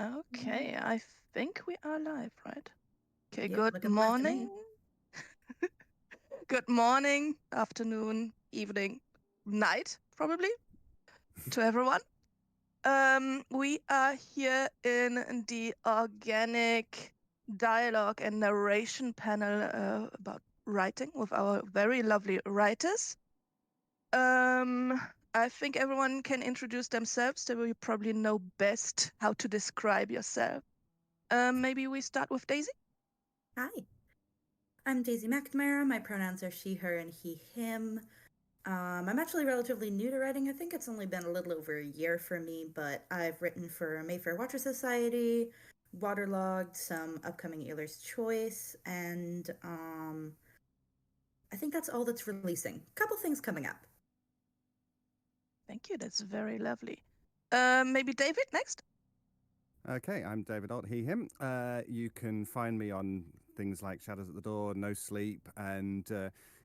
Okay, I think we are live, right? Okay, Yep, good looking like to me. morning. Good morning, afternoon, evening, night, probably, to everyone. We are here in the organic dialogue and narration panel about writing with our very lovely writers. I think everyone can introduce themselves. They will probably know best how to describe yourself. Maybe we start with Daisy. Hi, I'm Daisy McNamara. My pronouns are she, her, and he, him. I'm actually relatively new to writing. I think it's only been a little over a year for me, but I've written for Mayfair Watcher Society, Waterlogged, some upcoming Ealer's Choice, and I think that's all that's releasing. A couple things coming up. Thank you. That's very lovely. Maybe David next. Okay, I'm David Ault, he, him. You can find me on things like Shadows at the Door, No Sleep, and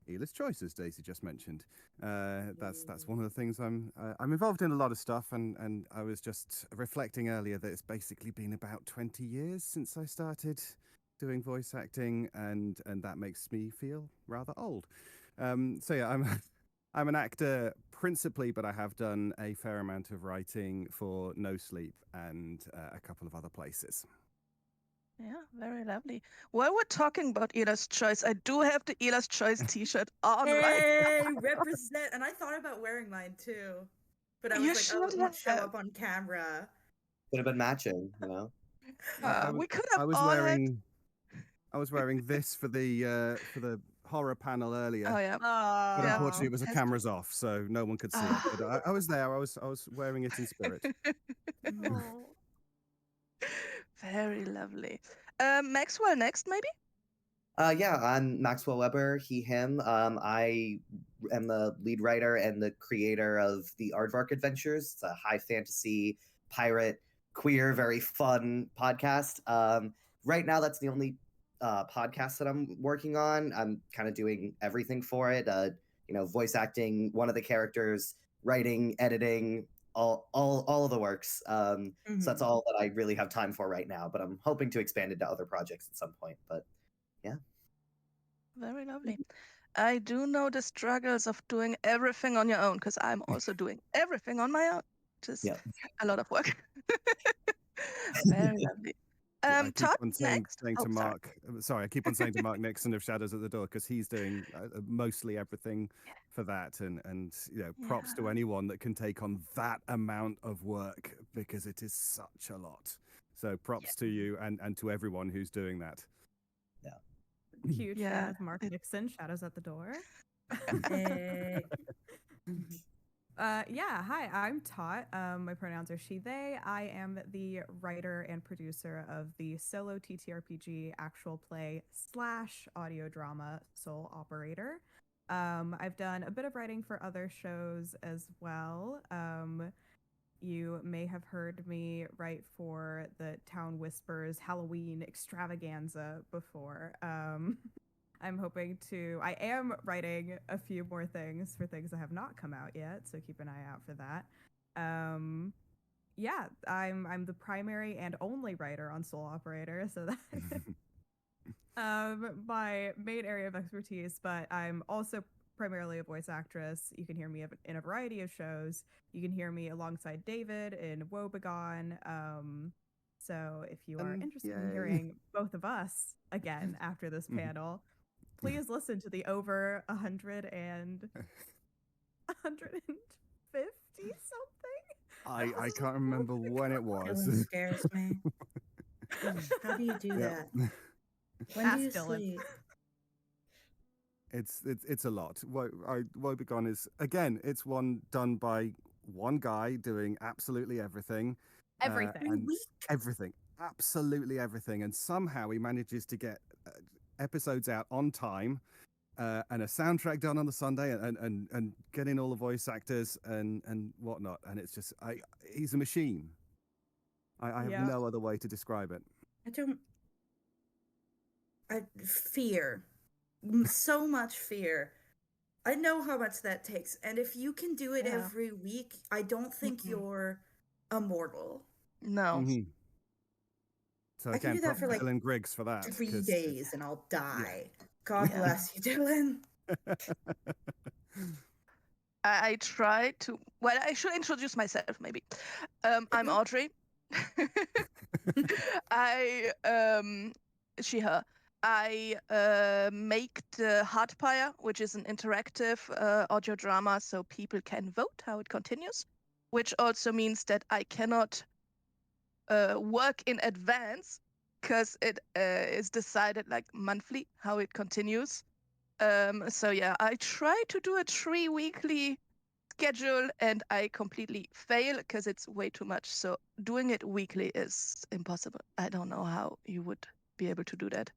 Ealer's Choice, as Daisy just mentioned. That's one of the things I'm involved in a lot of stuff, and I was just reflecting earlier that it's basically been about 20 years since I started doing voice acting, and that makes me feel rather old. So yeah, I'm an actor principally, but I have done a fair amount of writing for No Sleep and a couple of other places. Yeah, very lovely. While we're talking about Ealer's Choice, I do have the Ealer's Choice T-shirt on, right? Hey, represent! And I thought about wearing mine too, but I was You like, oh, it should won't show have. up on camera. Could have been matching, you know. We could have all had. I was wearing this for the horror panel earlier. Oh yeah. But Yeah. unfortunately, it was the Has- cameras off, so no one could see it. But I was there. I was wearing it in spirit. Oh. Very lovely. Maxwell next, maybe? Yeah, I'm Maxwell Webber, he, him. I am the lead writer and the creator of the Aardvark Adventures. It's a high fantasy, pirate, queer, very fun podcast. Right now, that's the only podcast that I'm working on. I'm kind of doing everything for it. Voice acting, one of the characters, writing, editing, all of the works. So that's all that I really have time for right now. But I'm hoping to expand into other projects at some point. But yeah. Very lovely. I do know the struggles of doing everything on your own because I'm also doing everything on my own. Just Yeah. a lot of work. Very lovely. I keep Todd on saying next. to Sorry. Mark. Sorry, I keep on saying to Mark Nixon of Shadows at the Door because he's doing mostly everything for that, and props to anyone that can take on that amount of work because it is such a lot. So props to you and to everyone who's doing that. Yeah. Huge fan of Mark Nixon, Shadows at the Door. Hey. Hi, I'm Tot. My pronouns are she, they. I am the writer and producer of the solo TTRPG actual play / audio drama Soul Operator. I've done a bit of writing for other shows as well. You may have heard me write for the Town Whispers Halloween extravaganza before. I am writing a few more things for things that have not come out yet, so keep an eye out for that. I'm the primary and only writer on Soul Operator, so that my main area of expertise, but I'm also primarily a voice actress. You can hear me in a variety of shows. You can hear me alongside David in Woebegone. So if you are interested in hearing both of us again after this panel, please listen to the over 150 something. I can't remember when it was. Dylan scares me. How do you do that? When do you sleep? It's a lot. Woebegone is, again, it's one done by one guy doing absolutely everything. Everything. Absolutely everything. And somehow he manages to get episodes out on time and a soundtrack done on the Sunday and getting all the voice actors and whatnot. And it's just, he's a machine. I have no other way to describe it. Fear. So much fear. I know how much that takes. And if you can do it every week, I don't think you're immortal. No. So I can again, do that for like Dylan Griggs for that. 3 days and I'll die. God bless you, Dylan. I try to. Well, I should introduce myself, maybe. I'm Audrey. I she her. I make the Hardpire, which is an interactive audio drama, so people can vote how it continues. Which also means that I cannot work in advance because it is decided like monthly how it continues. So yeah, I try to do a 3-weekly schedule and I completely fail because it's way too much. So doing it weekly is impossible. I don't know how you would be able to do that.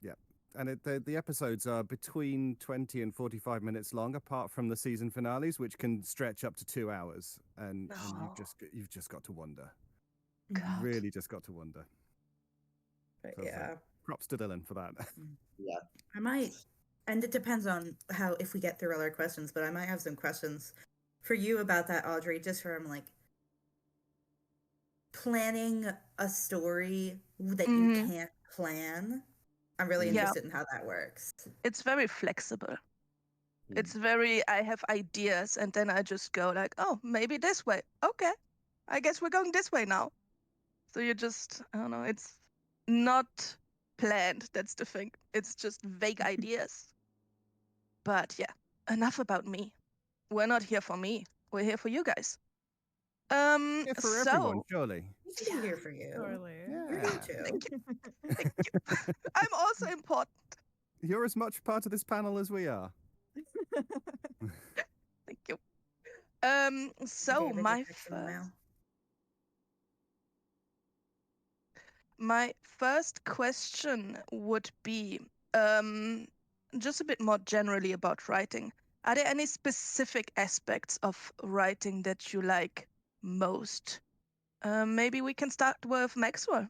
Yeah. And the episodes are between 20 and 45 minutes long, apart from the season finales, which can stretch up to 2 hours. And No. you've just got to wonder. God. Really just got to wonder. But So yeah. props to Dylan for that. Yeah. I might, and it depends on how, if we get through all our questions, but I might have some questions for you about that, Audrey, just from like planning a story that you can't plan. I'm really Yeah. interested in how that works. It's very flexible. It's very, I have ideas and then I just go like, oh, maybe this way. Okay. I guess we're going this way now. So you just, I don't know, it's not planned. That's the thing. It's just vague ideas. But yeah, enough about me. We're not here for me. We're here for you guys. Yeah, for So everyone, surely. We can be here for you. Totally. You're here too. thank you. I'm also important. You're as much part of this panel as we are. Thank you. So David, you're texting now. my first question would be just a bit more generally about writing. Are there any specific aspects of writing that you like most? Maybe we can start with Maxwell.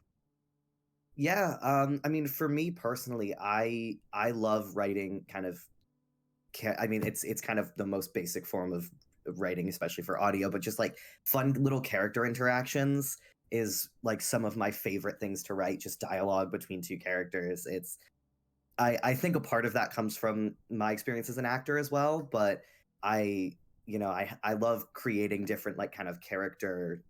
Yeah, I mean, for me personally, I love writing kind of. I mean, it's kind of the most basic form of writing, especially for audio. But just like fun little character interactions is like some of my favorite things to write. Just dialogue between two characters. I think a part of that comes from my experience as an actor as well. But I love creating different like kind of character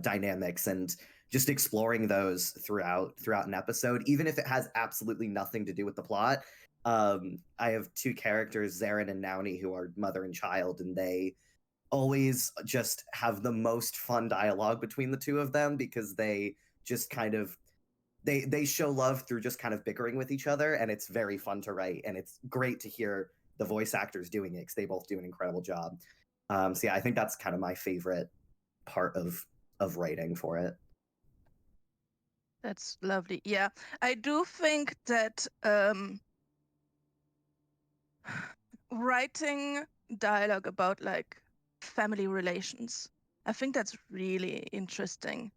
dynamics and just exploring those throughout an episode, even if it has absolutely nothing to do with the plot. I have two characters, Zarin and Nouni, who are mother and child, and they always just have the most fun dialogue between the two of them because they just kind of they show love through just kind of bickering with each other, and it's very fun to write, and it's great to hear the voice actors doing it because they both do an incredible job. So yeah, I think that's kind of my favorite part of writing for it. That's lovely. Yeah, I do think that writing dialogue about like family relations, I think that's really interesting.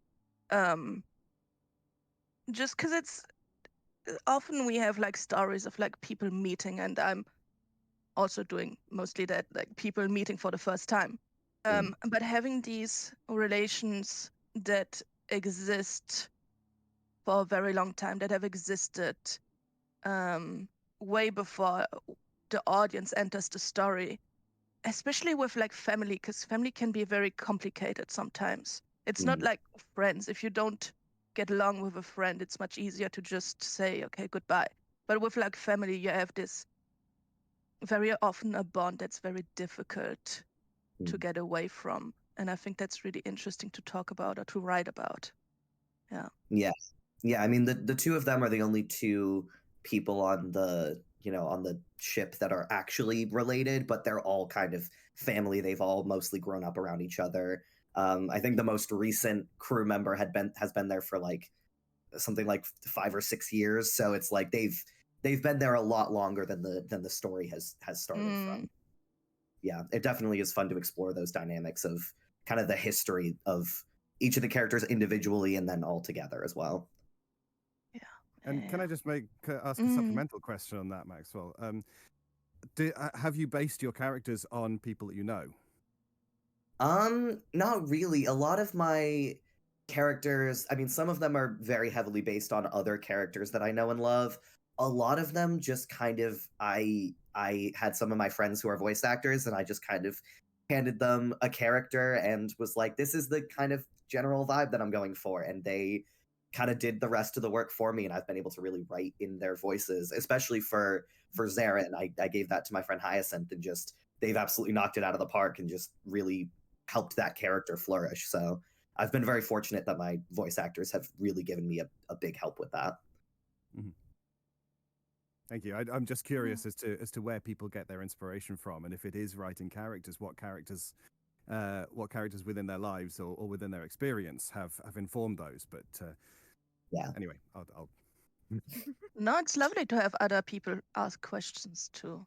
Just because it's often we have like stories of like people meeting, and I'm also doing mostly that, like people meeting for the first time. But having these relations that exist for a very long time, that have existed way before the audience enters the story, especially with like family, because family can be very complicated sometimes. It's not like friends. If you don't get along with a friend, it's much easier to just say, okay, goodbye. But with like family, you have this very often a bond that's very difficult to get away from. And I think that's really interesting to talk about or to write about. Yeah. Yeah. I mean, the two of them are the only two people on the on the ship that are actually related, but they're all kind of family. They've all mostly grown up around each other. I think the most recent crew member has been there for like something like 5 or 6 years. So it's like they've been there a lot longer than the story has started from. Yeah, it definitely is fun to explore those dynamics of kind of the history of each of the characters individually and then all together as well. Yeah. And can I just ask a supplemental question on that, Maxwell? Have you based your characters on people that you know? Not really. A lot of my characters, I mean, some of them are very heavily based on other characters that I know and love. A lot of them just kind of, I had some of my friends who are voice actors, and I just kind of handed them a character and was like, this is the kind of general vibe that I'm going for. And they kind of did the rest of the work for me, and I've been able to really write in their voices, especially for Zarin. I gave that to my friend Hyacinth, and just they've absolutely knocked it out of the park and just really helped that character flourish. So I've been very fortunate that my voice actors have really given me a big help with that. Mm-hmm. Thank you. I'm just curious as to where people get their inspiration from, and if it is writing characters, what characters within their lives or within their experience have informed those. But yeah. Anyway, I'll... No, it's lovely to have other people ask questions too,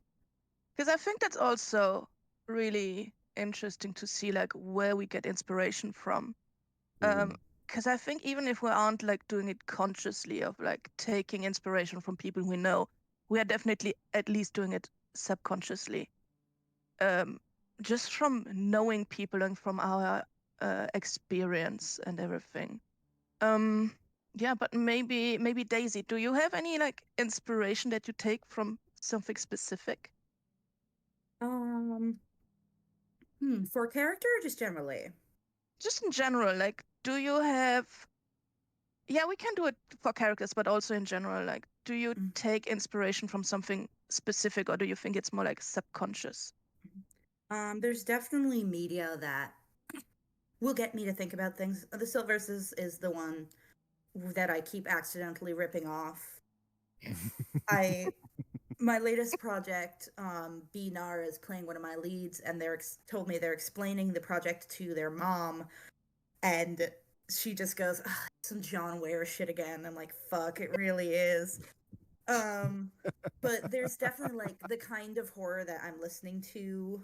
because I think that's also really interesting to see like where we get inspiration from. Because I think even if we aren't like doing it consciously of like taking inspiration from people we know, we are definitely at least doing it subconsciously. Just from knowing people and from our experience and everything. Yeah, but maybe Daisy, do you have any like inspiration that you take from something specific? For character or just generally? Just in general, like, do you have... Yeah, we can do it for characters, but also in general, like, do you take inspiration from something specific, or do you think it's more like subconscious? There's definitely media that will get me to think about things. The Silverses is the one that I keep accidentally ripping off. My latest project, B Nara is playing one of my leads, and they're told me they're explaining the project to their mom, and she just goes, some John Ware shit again. I'm like, fuck, it really is. But there's definitely like the kind of horror that I'm listening to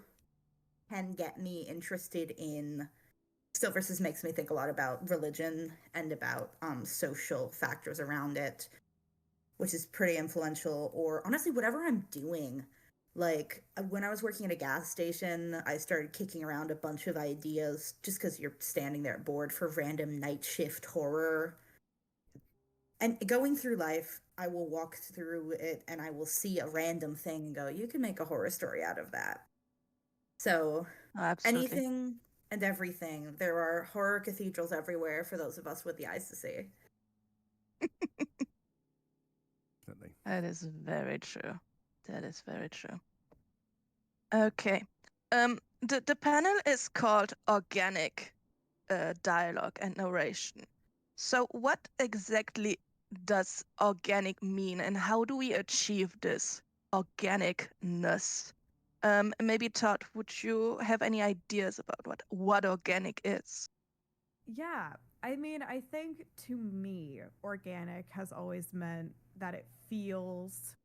can get me interested in. Silverses makes me think a lot about religion and about social factors around it, which is pretty influential. Or honestly, whatever I'm doing. Like when I was working at a gas station, I started kicking around a bunch of ideas just because you're standing there bored for random night shift horror. And going through life, I will walk through it and I will see a random thing and go, you can make a horror story out of that. So Absolutely. anything and everything. There are horror cathedrals everywhere for those of us with the eyes to see. That is very true. That is very true. Okay. The panel is called Organic Dialogue and Narration. So what exactly does organic mean, and how do we achieve this organicness? Maybe Todd, would you have any ideas about what organic is? Yeah, I mean, I think to me, organic has always meant that it feels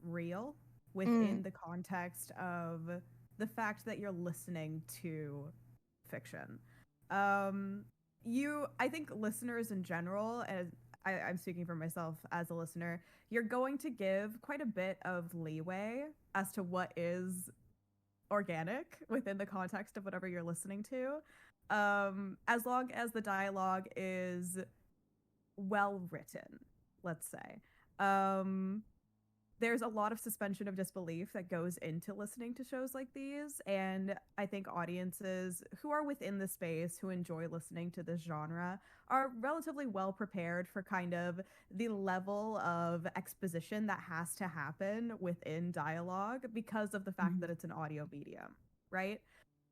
real within the context of the fact that you're listening to fiction. I think listeners in general, as I'm speaking for myself as a listener, you're going to give quite a bit of leeway as to what is organic within the context of whatever you're listening to, as long as the dialogue is well written, let's say. There's a lot of suspension of disbelief that goes into listening to shows like these, and I think audiences who are within the space, who enjoy listening to this genre, are relatively well prepared for kind of the level of exposition that has to happen within dialogue because of the fact that it's an audio medium, right?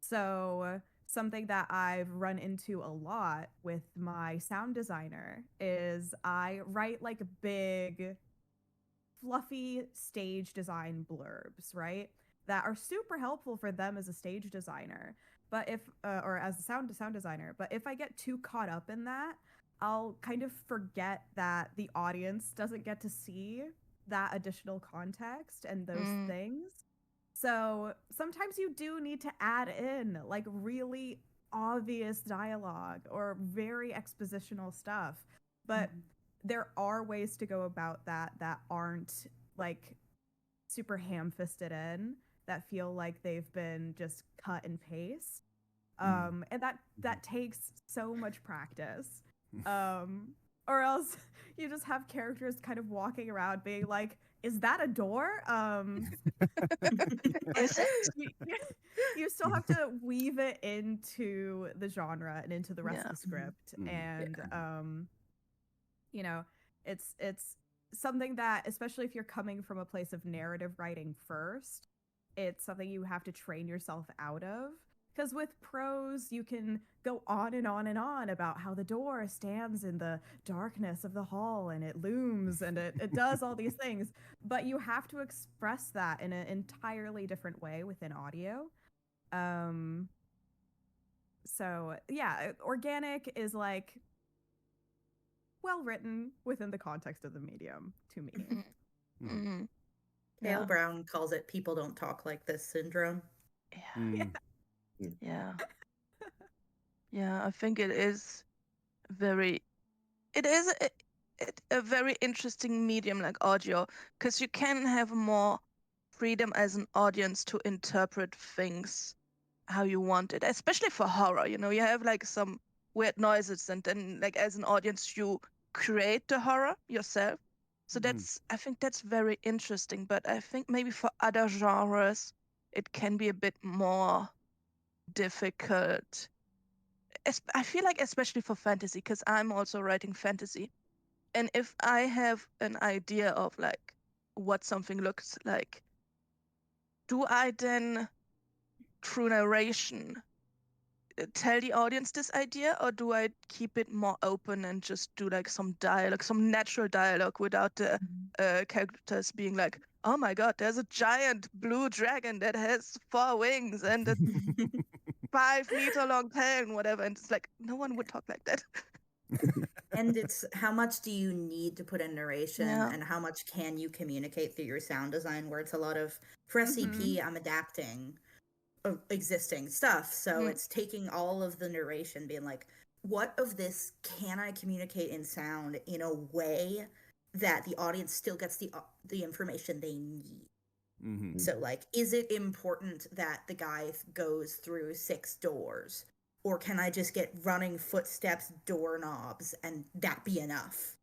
So something that I've run into a lot with my sound designer is I write like big fluffy stage design blurbs, right? That are super helpful for them as a stage designer, but if or as a sound designer, but if I get too caught up in that, I'll kind of forget that the audience doesn't get to see that additional context and those things. So sometimes you do need to add in like really obvious dialogue or very expositional stuff, but there are ways to go about that aren't like super ham-fisted in, that feel like they've been just cut and paste. And that takes so much practice. Or else you just have characters kind of walking around being like, is that a door? Is it? You still have to weave it into the genre and into the rest of the script. Mhm. And you know, it's something that, especially if you're coming from a place of narrative writing first, it's something you have to train yourself out of. Because with prose, you can go on and on and on about how the door stands in the darkness of the hall and it looms and it does all these things. But you have to express that in an entirely different way within audio. So, yeah, organic is like well written within the context of the medium to me. Mm-hmm. Hale Yeah. Brown calls it "people don't talk like this" syndrome. Yeah. Yeah. Yeah, I think it is very, it is a very interesting medium like audio, because you can have more freedom as an audience to interpret things how you want it, especially for horror. You know, you have like some weird noises, and then like as an audience, you create the horror yourself. So that's, I think that's very interesting. But I think maybe for other genres, it can be a bit more difficult. I feel like especially for fantasy, because I'm also writing fantasy. And if I have an idea of like what something looks like, do I then, through narration, tell the audience this idea, or do I keep it more open and just do like some dialogue, some natural dialogue without the characters being like, oh my god, there's a giant blue dragon that has 4 wings and a 5-meter long tail and whatever, and it's like no one would talk like that. And it's how much do you need to put in narration, Yeah. and how much can you communicate through your sound design, where it's a lot of, for SCP, I'm adapting existing stuff. So it's taking all of the narration, being like, what of this can I communicate in sound in a way that the audience still gets the information they need? Mm-hmm. So, like, is it important that the guy goes through 6 doors? Or can I just get running footsteps, doorknobs, and that be enough?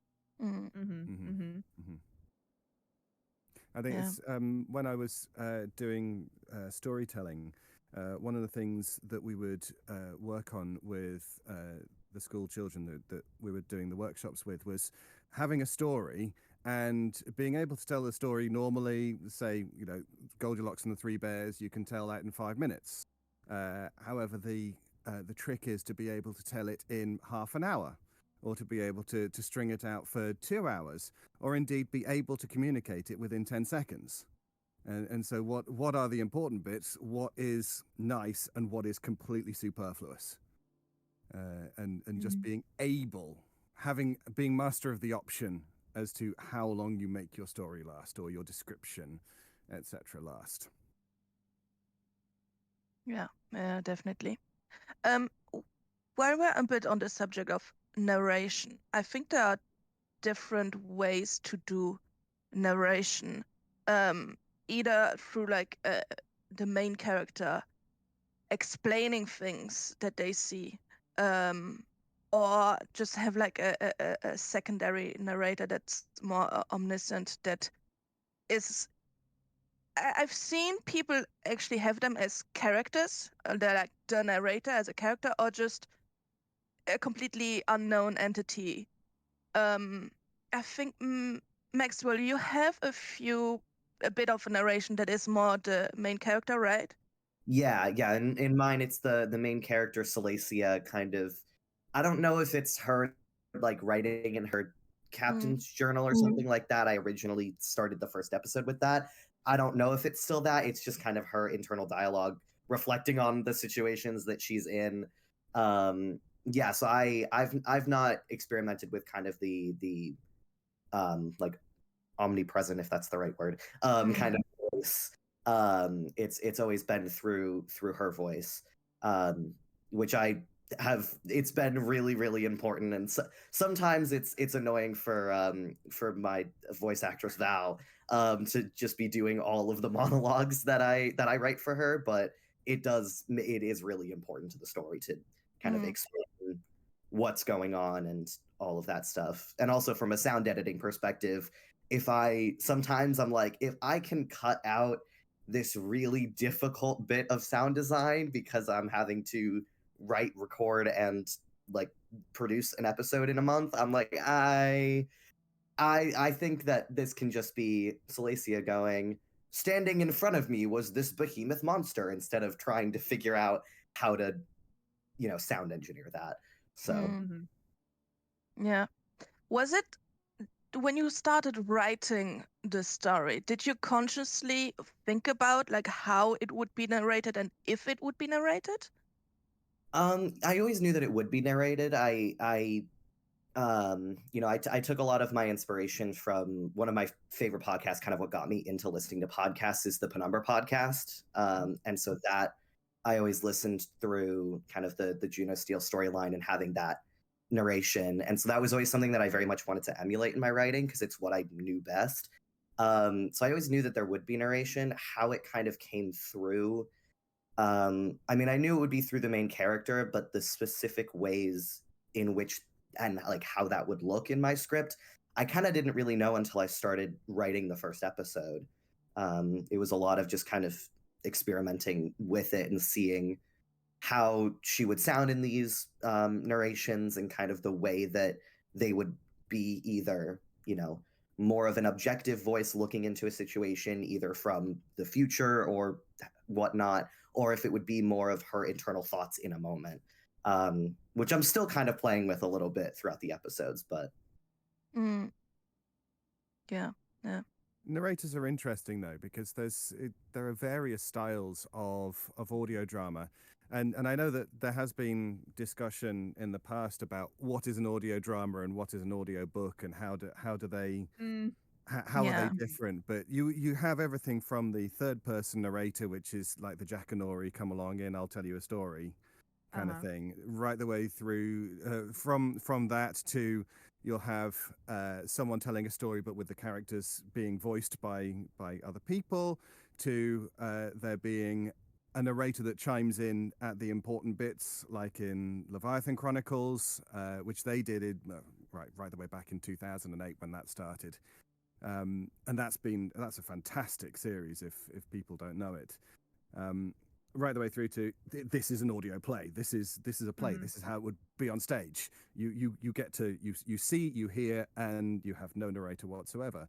I think it's when I was doing storytelling, one of the things that we would work on with the school children that we were doing the workshops with was having a story and being able to tell the story normally. Say, you know, Goldilocks and the Three Bears, you can tell that in 5 minutes. However, the trick is to be able to tell it in half an hour, or to be able to string it out for 2 hours, or indeed be able to communicate it within 10 seconds. And so what are the important bits? What is nice and what is completely superfluous? And just being able, being master of the option as to how long you make your story last, or your description, etc. last. Yeah, definitely. While we're a bit on the subject of narration, I think there are different ways to do narration. Either through like the main character explaining things that they see, or just have like a secondary narrator that's more omniscient, that is, I've seen people actually have them as characters. They're like the narrator as a character, or just a completely unknown entity. I think, Maxwell, you have a bit of a narration that is more the main character, right? Yeah. In mine, it's the main character, Salacia, kind of. I don't know if it's her like writing in her captain's journal or something like that. I originally started the first episode with that. I don't know if it's still that. It's just kind of her internal dialogue reflecting on the situations that she's in. Yeah, so I've not experimented with kind of the like omnipresent, if that's the right word, kind of voice. It's always been through her voice, which I have. It's been really, really important, and sometimes it's annoying for my voice actress Val to just be doing all of the monologues that I write for her. But it is really important to the story to kind of explain what's going on and all of that stuff. And also from a sound editing perspective, sometimes I'm like, if I can cut out this really difficult bit of sound design because I'm having to write, record, and like produce an episode in a month, I'm like, I think that this can just be Salacia going, standing in front of me was this behemoth monster, instead of trying to figure out how to, sound engineer that. So Yeah. Was it when you started writing the story, did you consciously think about like how it would be narrated and if it would be narrated? I always knew that it would be narrated. I took a lot of my inspiration from one of my favorite podcasts. Kind of what got me into listening to podcasts is the Penumbra podcast. And so that I always listened through kind of the Juno Steel storyline and having that narration. And so that was always something that I very much wanted to emulate in my writing because it's what I knew best. So I always knew that there would be narration. How it kind of came through, I mean, I knew it would be through the main character, but the specific ways in which and like how that would look in my script, I kind of didn't really know until I started writing the first episode. It was a lot of just kind of experimenting with it and seeing how she would sound in these narrations and kind of the way that they would be either, more of an objective voice looking into a situation, either from the future or whatnot, or if it would be more of her internal thoughts in a moment, which I'm still kind of playing with a little bit throughout the episodes. But yeah. Narrators are interesting though, because there are various styles of audio drama, and I know that there has been discussion in the past about what is an audio drama and what is an audio book, and how do they how are they different. But you have everything from the third person narrator, which is like the Jackanory, come along in, I'll tell you a story kind of thing, right the way through from that to you'll have someone telling a story but with the characters being voiced by other people, to there being a narrator that chimes in at the important bits, like in Leviathan Chronicles, which they did right the way back in 2008 when that started. And that's a fantastic series if people don't know it. Right the way through to this is an audio play. This is a play. This is how it would be on stage. You get to you see, you hear, and you have no narrator whatsoever.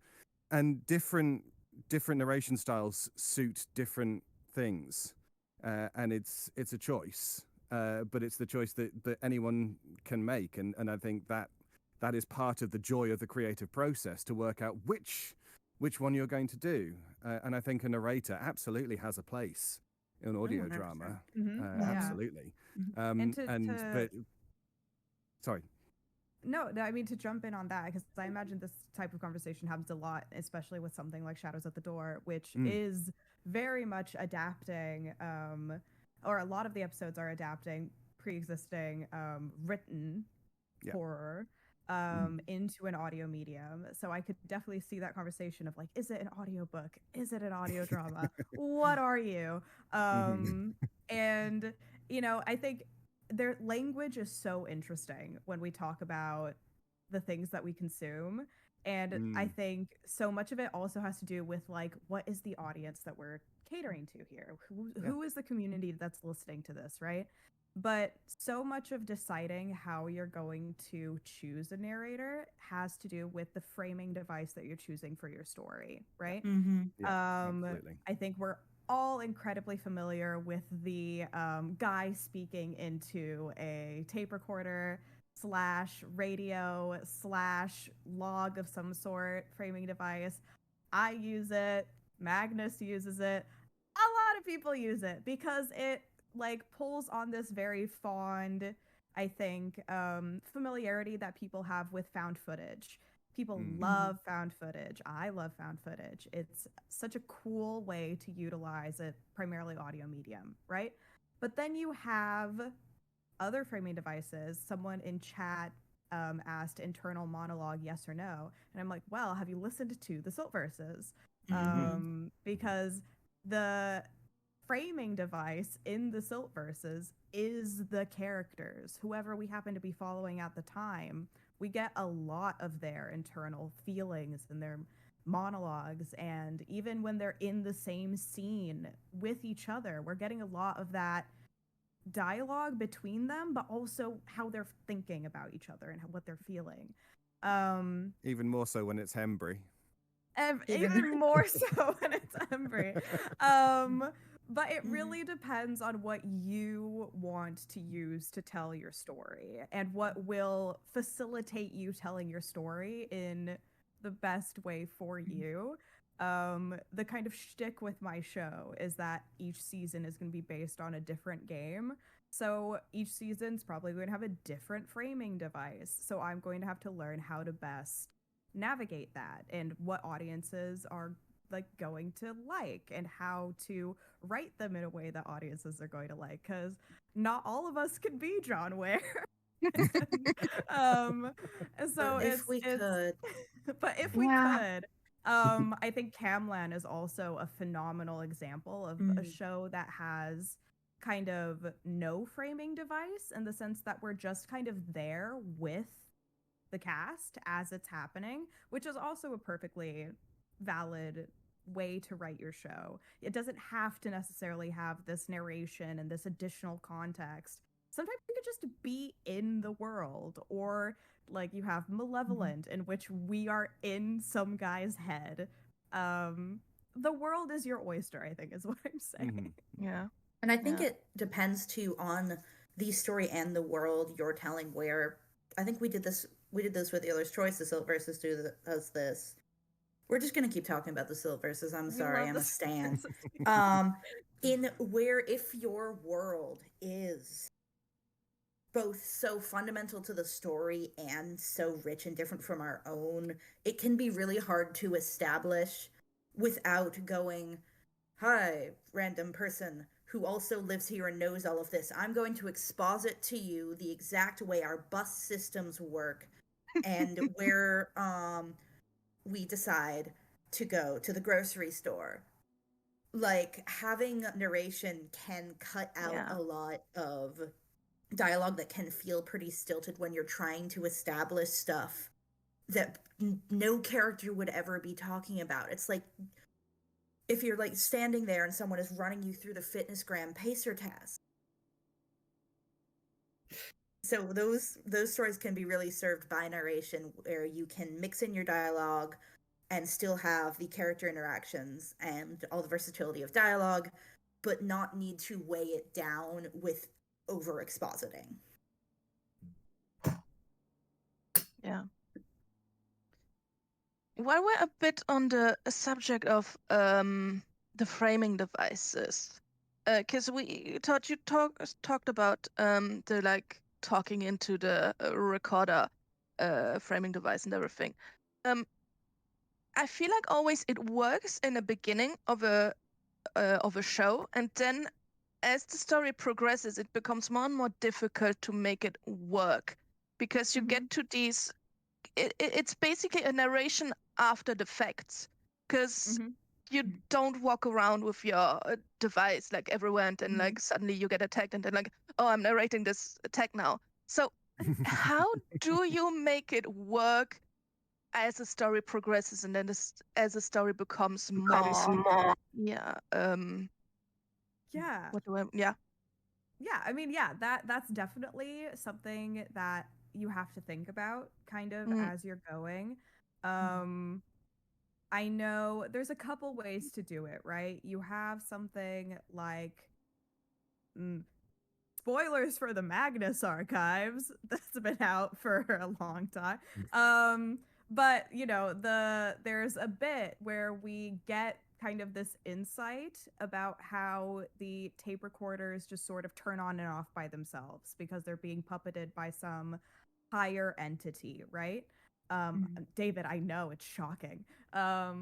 And different narration styles suit different things, and it's a choice. But it's the choice that anyone can make, and I think that is part of the joy of the creative process, to work out which one you're going to do. And I think a narrator absolutely has a place in audio drama. Absolutely. Sorry. No, I mean, to jump in on that, because I imagine this type of conversation happens a lot, especially with something like Shadows at the Door, which is very much adapting, or a lot of the episodes are adapting pre-existing written horror into an audio medium. So I could definitely see that conversation of like, is it an audiobook? Is it an audio drama? What are you? And, I think their language is so interesting when we talk about the things that we consume. And I think so much of it also has to do with like, what is the audience that we're catering to here? Who is the community that's listening to this, right? But so much of deciding how you're going to choose a narrator has to do with the framing device that you're choosing for your story, right? Absolutely. I think we're all incredibly familiar with the guy speaking into a tape recorder / radio / log of some sort framing device. I use it. Magnus uses it. A lot of people use it because it like pulls on this very fond, I think, familiarity that people have with found footage. People love found footage. I love found footage. It's such a cool way to utilize a primarily audio medium, right? But then you have other framing devices. Someone in chat asked internal monologue, yes or no? And I'm like, well, have you listened to the Silt Verses? Because the framing device in the Siltverses is the characters, whoever we happen to be following at the time. We get a lot of their internal feelings and their monologues, and even when they're in the same scene with each other, we're getting a lot of that dialogue between them, but also how they're thinking about each other and what they're feeling. Even more so when it's Hembry. Even more so when it's Embry. But it really depends on what you want to use to tell your story and what will facilitate you telling your story in the best way for you. The kind of shtick with my show is that each season is going to be based on a different game. So each season's probably going to have a different framing device. So I'm going to have to learn how to best navigate that and what audiences are like going to like and how to write them in a way that audiences are going to like, because not all of us can be John Ware. So if we could. But if we could, I think Camlan is also a phenomenal example of a show that has kind of no framing device, in the sense that we're just kind of there with the cast as it's happening, which is also a perfectly valid way to write your show. It doesn't have to necessarily have this narration and this additional context. Sometimes you could just be in the world, or like you have Malevolent, in which we are in some guy's head. The world is your oyster, I think, is what I'm saying. Yeah. And I think it depends too on the story and the world you're telling. Where I think we did this with the Other's Choice. The Siltverses does this. We're just gonna keep talking about the Siltverses. I'm sorry, I'm a stan. In where if your world is both so fundamental to the story and so rich and different from our own, it can be really hard to establish without going, "Hi, random person who also lives here and knows all of this. I'm going to exposit to you the exact way our bus systems work and where we decide to go to the grocery store." Like, having narration can cut out a lot of dialogue that can feel pretty stilted when you're trying to establish stuff that no character would ever be talking about. It's like if you're like standing there and someone is running you through the FitnessGram pacer test. So those stories can be really served by narration, where you can mix in your dialogue and still have the character interactions and all the versatility of dialogue, but not need to weigh it down with over expositing. Yeah. While we're a bit on the subject of the framing devices, because we thought you talked about the like talking into the recorder framing device and everything. I feel like always it works in the beginning of a show, and then as the story progresses, it becomes more and more difficult to make it work, because you get to these. It's basically a narration after the facts, because you don't walk around with your device like everywhere, and then like suddenly you get attacked, and then like, oh, I'm narrating this attack now. So how do you make it work as the story progresses, and then as the story becomes more yeah what do I I mean, that's definitely something that you have to think about kind of as you're going. I know there's a couple ways to do it, right? You have something like spoilers for the Magnus Archives that's been out for a long time. But you know, there's a bit where we get kind of this insight about how the tape recorders just sort of turn on and off by themselves because they're being puppeted by some higher entity, right? David, I know it's shocking. I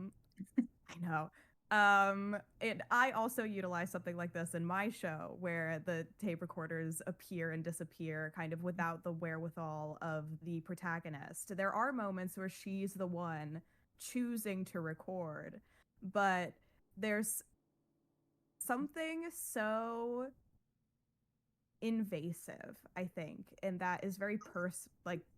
know. And I also utilize something like this in my show, where the tape recorders appear and disappear kind of without the wherewithal of the protagonist. There are moments where she's the one choosing to record, but there's something so invasive, I think, and that is very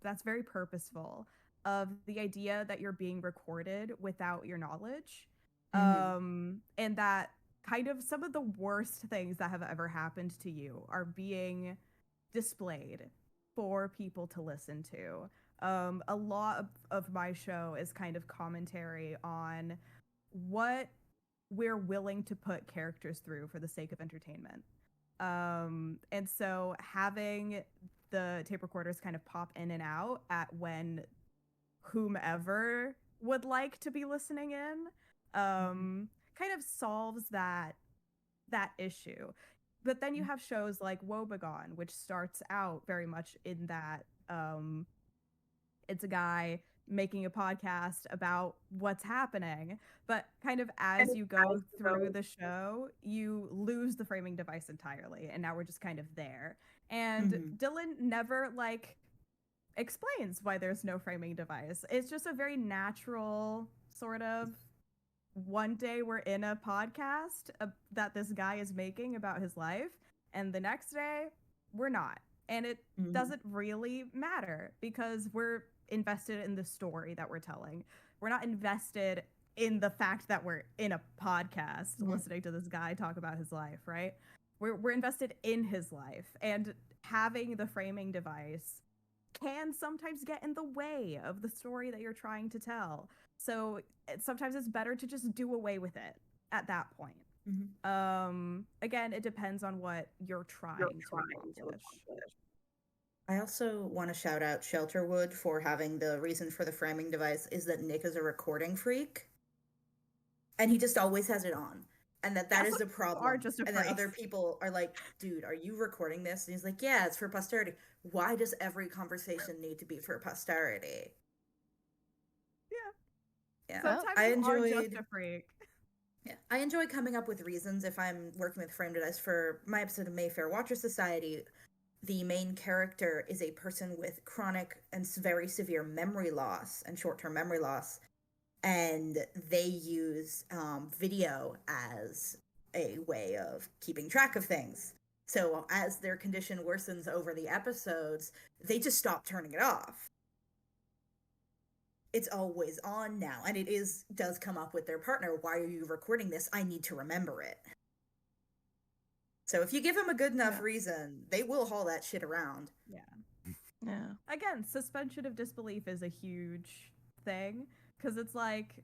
that's very purposeful, of the idea that you're being recorded without your knowledge. And that kind of some of the worst things that have ever happened to you are being displayed for people to listen to. A lot of my show is kind of commentary on what we're willing to put characters through for the sake of entertainment. And so having the tape recorders kind of pop in and out at when whomever would like to be listening in, kind of solves that issue. But then you have shows like Woebegone, which starts out very much in that it's a guy making a podcast about what's happening, but kind of as you go through the show, you lose the framing device entirely, and now we're just kind of there. And Dylan never like explains why there's no framing device. It's just a very natural sort of, one day we're in a podcast that this guy is making about his life, and the next day we're not. And it doesn't really matter because we're invested in the story that we're telling. We're not invested in the fact that we're in a podcast listening to this guy talk about his life, right? We're invested in his life, and having the framing device can sometimes get in the way of the story that you're trying to tell. So sometimes it's better to just do away with it at that point. Again, it depends on what you're trying to accomplish. I also want to shout out Shelterwood for having the reason for the framing device is that Nick is a recording freak, and he just always has it on, and that is a problem. And then other people are like, "Dude, are you recording this?" And he's like, "Yeah, it's for posterity." Why does every conversation need to be for posterity? Yeah. Sometimes you are just a freak. Yeah, I enjoy coming up with reasons if I'm working with Frame Device. For my episode of Mayfair Watcher Society, the main character is a person with chronic and very severe memory loss and short-term memory loss, and they use video as a way of keeping track of things. So as their condition worsens over the episodes, they just stop turning it off. It's always on now, and it does come up with their partner. Why are you recording this? I need to remember it. So if you give them a good enough reason, they will haul that shit around. Yeah. Again, suspension of disbelief is a huge thing, because it's like,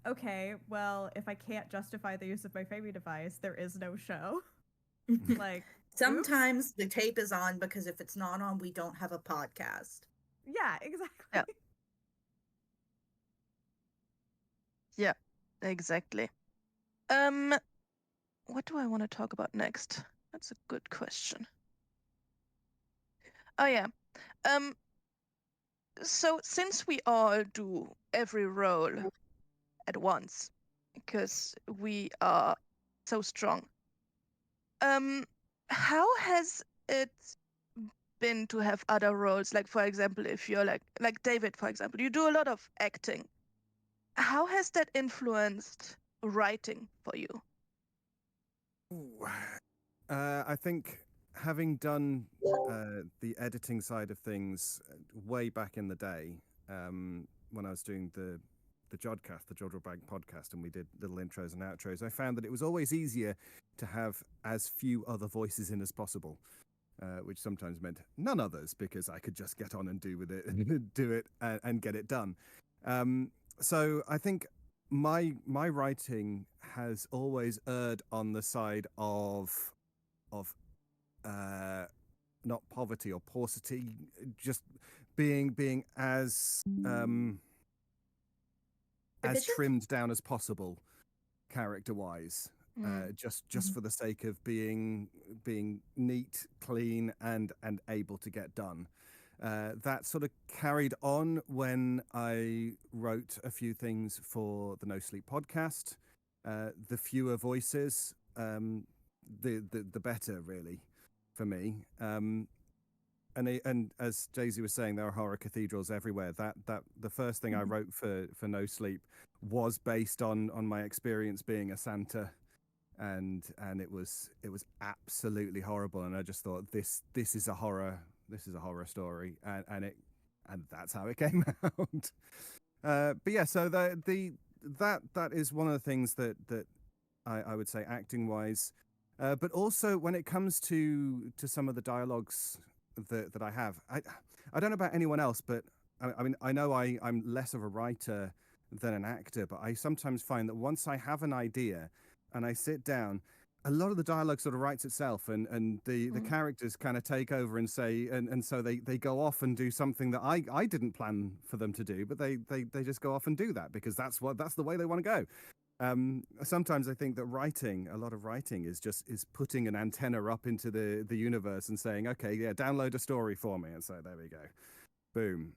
okay, well, if I can't justify the use of my framing device, there is no show. Like, sometimes the tape is on because if it's not on, we don't have a podcast. Yeah, exactly. Yeah, exactly. What do I want to talk about next? That's a good question. Oh yeah. So since we all do every role at once, because we are so strong, how has it been to have other roles? Like, for example, if you're like David, for example, you do a lot of acting. How has that influenced writing for you? I think having done the editing side of things way back in the day, when I was doing the Jodcast, the Jodrell Bank podcast, and we did little intros and outros, I found that it was always easier to have as few other voices in as possible, which sometimes meant none others, because I could just get on and do it and get it done. So I think my writing has always erred on the side of not poverty or paucity, just being as trimmed down as possible, character-wise, just for the sake of being neat, clean, and able to get done. That sort of carried on when I wrote a few things for the No Sleep podcast. The fewer voices, the better, really, for me. And as Daisy was saying, there are horror cathedrals everywhere. That the first thing I wrote for No Sleep was based on my experience being a Santa and it was absolutely horrible. And I just thought this is a horror story, and that's how it came out. But yeah, so that is one of the things that I would say acting wise, but also when it comes to some of the dialogues that I have, I don't know about anyone else, but I mean I know I'm less of a writer than an actor, but I sometimes find that once I have an idea and I sit down, a lot of the dialogue sort of writes itself, and the characters kind of take over and say, and so they go off and do something that I didn't plan for them to do, but they just go off and do that because that's the way they want to go. Sometimes I think that a lot of writing is putting an antenna up into the universe and saying, okay, yeah, download a story for me, and so there we go, boom.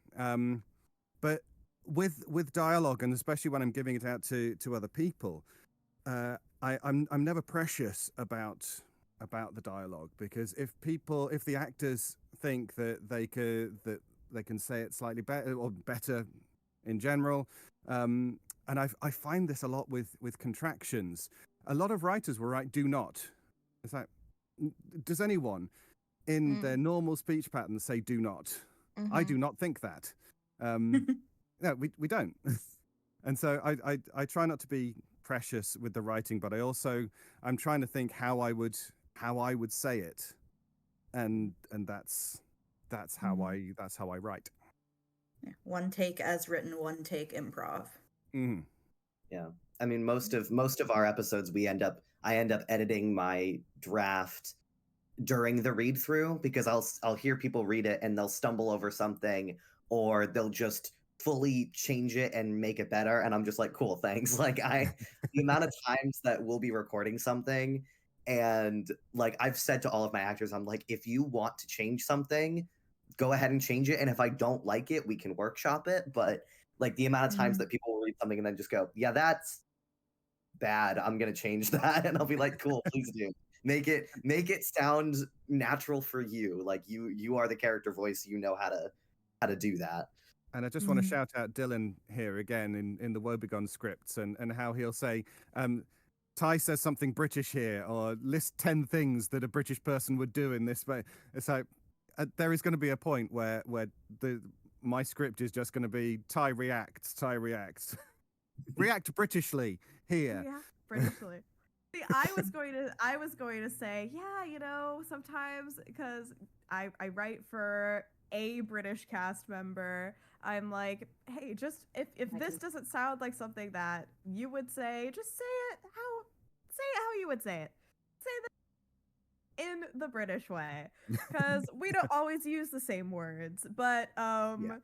But with dialogue, and especially when I'm giving it out to other people, I'm never precious about the dialogue, because if the actors think that they can say it slightly better or better in general, and I find this a lot with contractions. A lot of writers will write "do not." It's like, does anyone in their normal speech pattern say "do not"? I do not think that. No, we don't. And so I try not to be precious with the writing, but I'm trying to think how I would say it, and that's how I write. Yeah. One take as written, one take improv. Mm-hmm. Yeah, I mean, most of our episodes, I end up editing my draft during the read through, because I'll hear people read it and they'll stumble over something, or they'll just fully change it and make it better, and I'm just like, cool, thanks. Like, the amount of times that we'll be recording something, and like I've said to all of my actors, I'm like, if you want to change something, go ahead and change it, and if I don't like it, we can workshop it. But like the amount of times that people will read something and then just go, yeah, that's bad, I'm gonna change that, and I'll be like, cool, please do. Make it sound natural for you. Like you are the character voice, you know how to do that. And I just want to shout out Dylan here again in the Woebegone scripts, and how he'll say, Ty says something British here, or list 10 things that a British person would do in this way. It's like, there is going to be a point where my script is just going to be Ty reacts. React Britishly here. Yeah, Britishly. See, I was going to say, yeah, sometimes, because I write for a British cast member, I'm like, hey, just if this doesn't sound like something that you would say, just say it how you would say it. Say that in the British way, because we don't always use the same words. But Dylan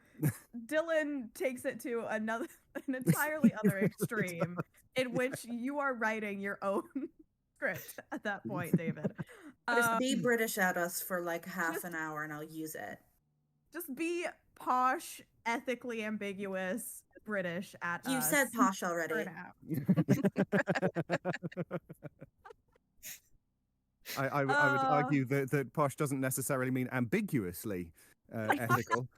takes it to an entirely other extreme, in which you are writing your own script at that point, David. Just be British at us for like half an hour and I'll use it. Just be posh, ethically ambiguous British at us. You said posh already. I would argue that posh doesn't necessarily mean ambiguously ethical.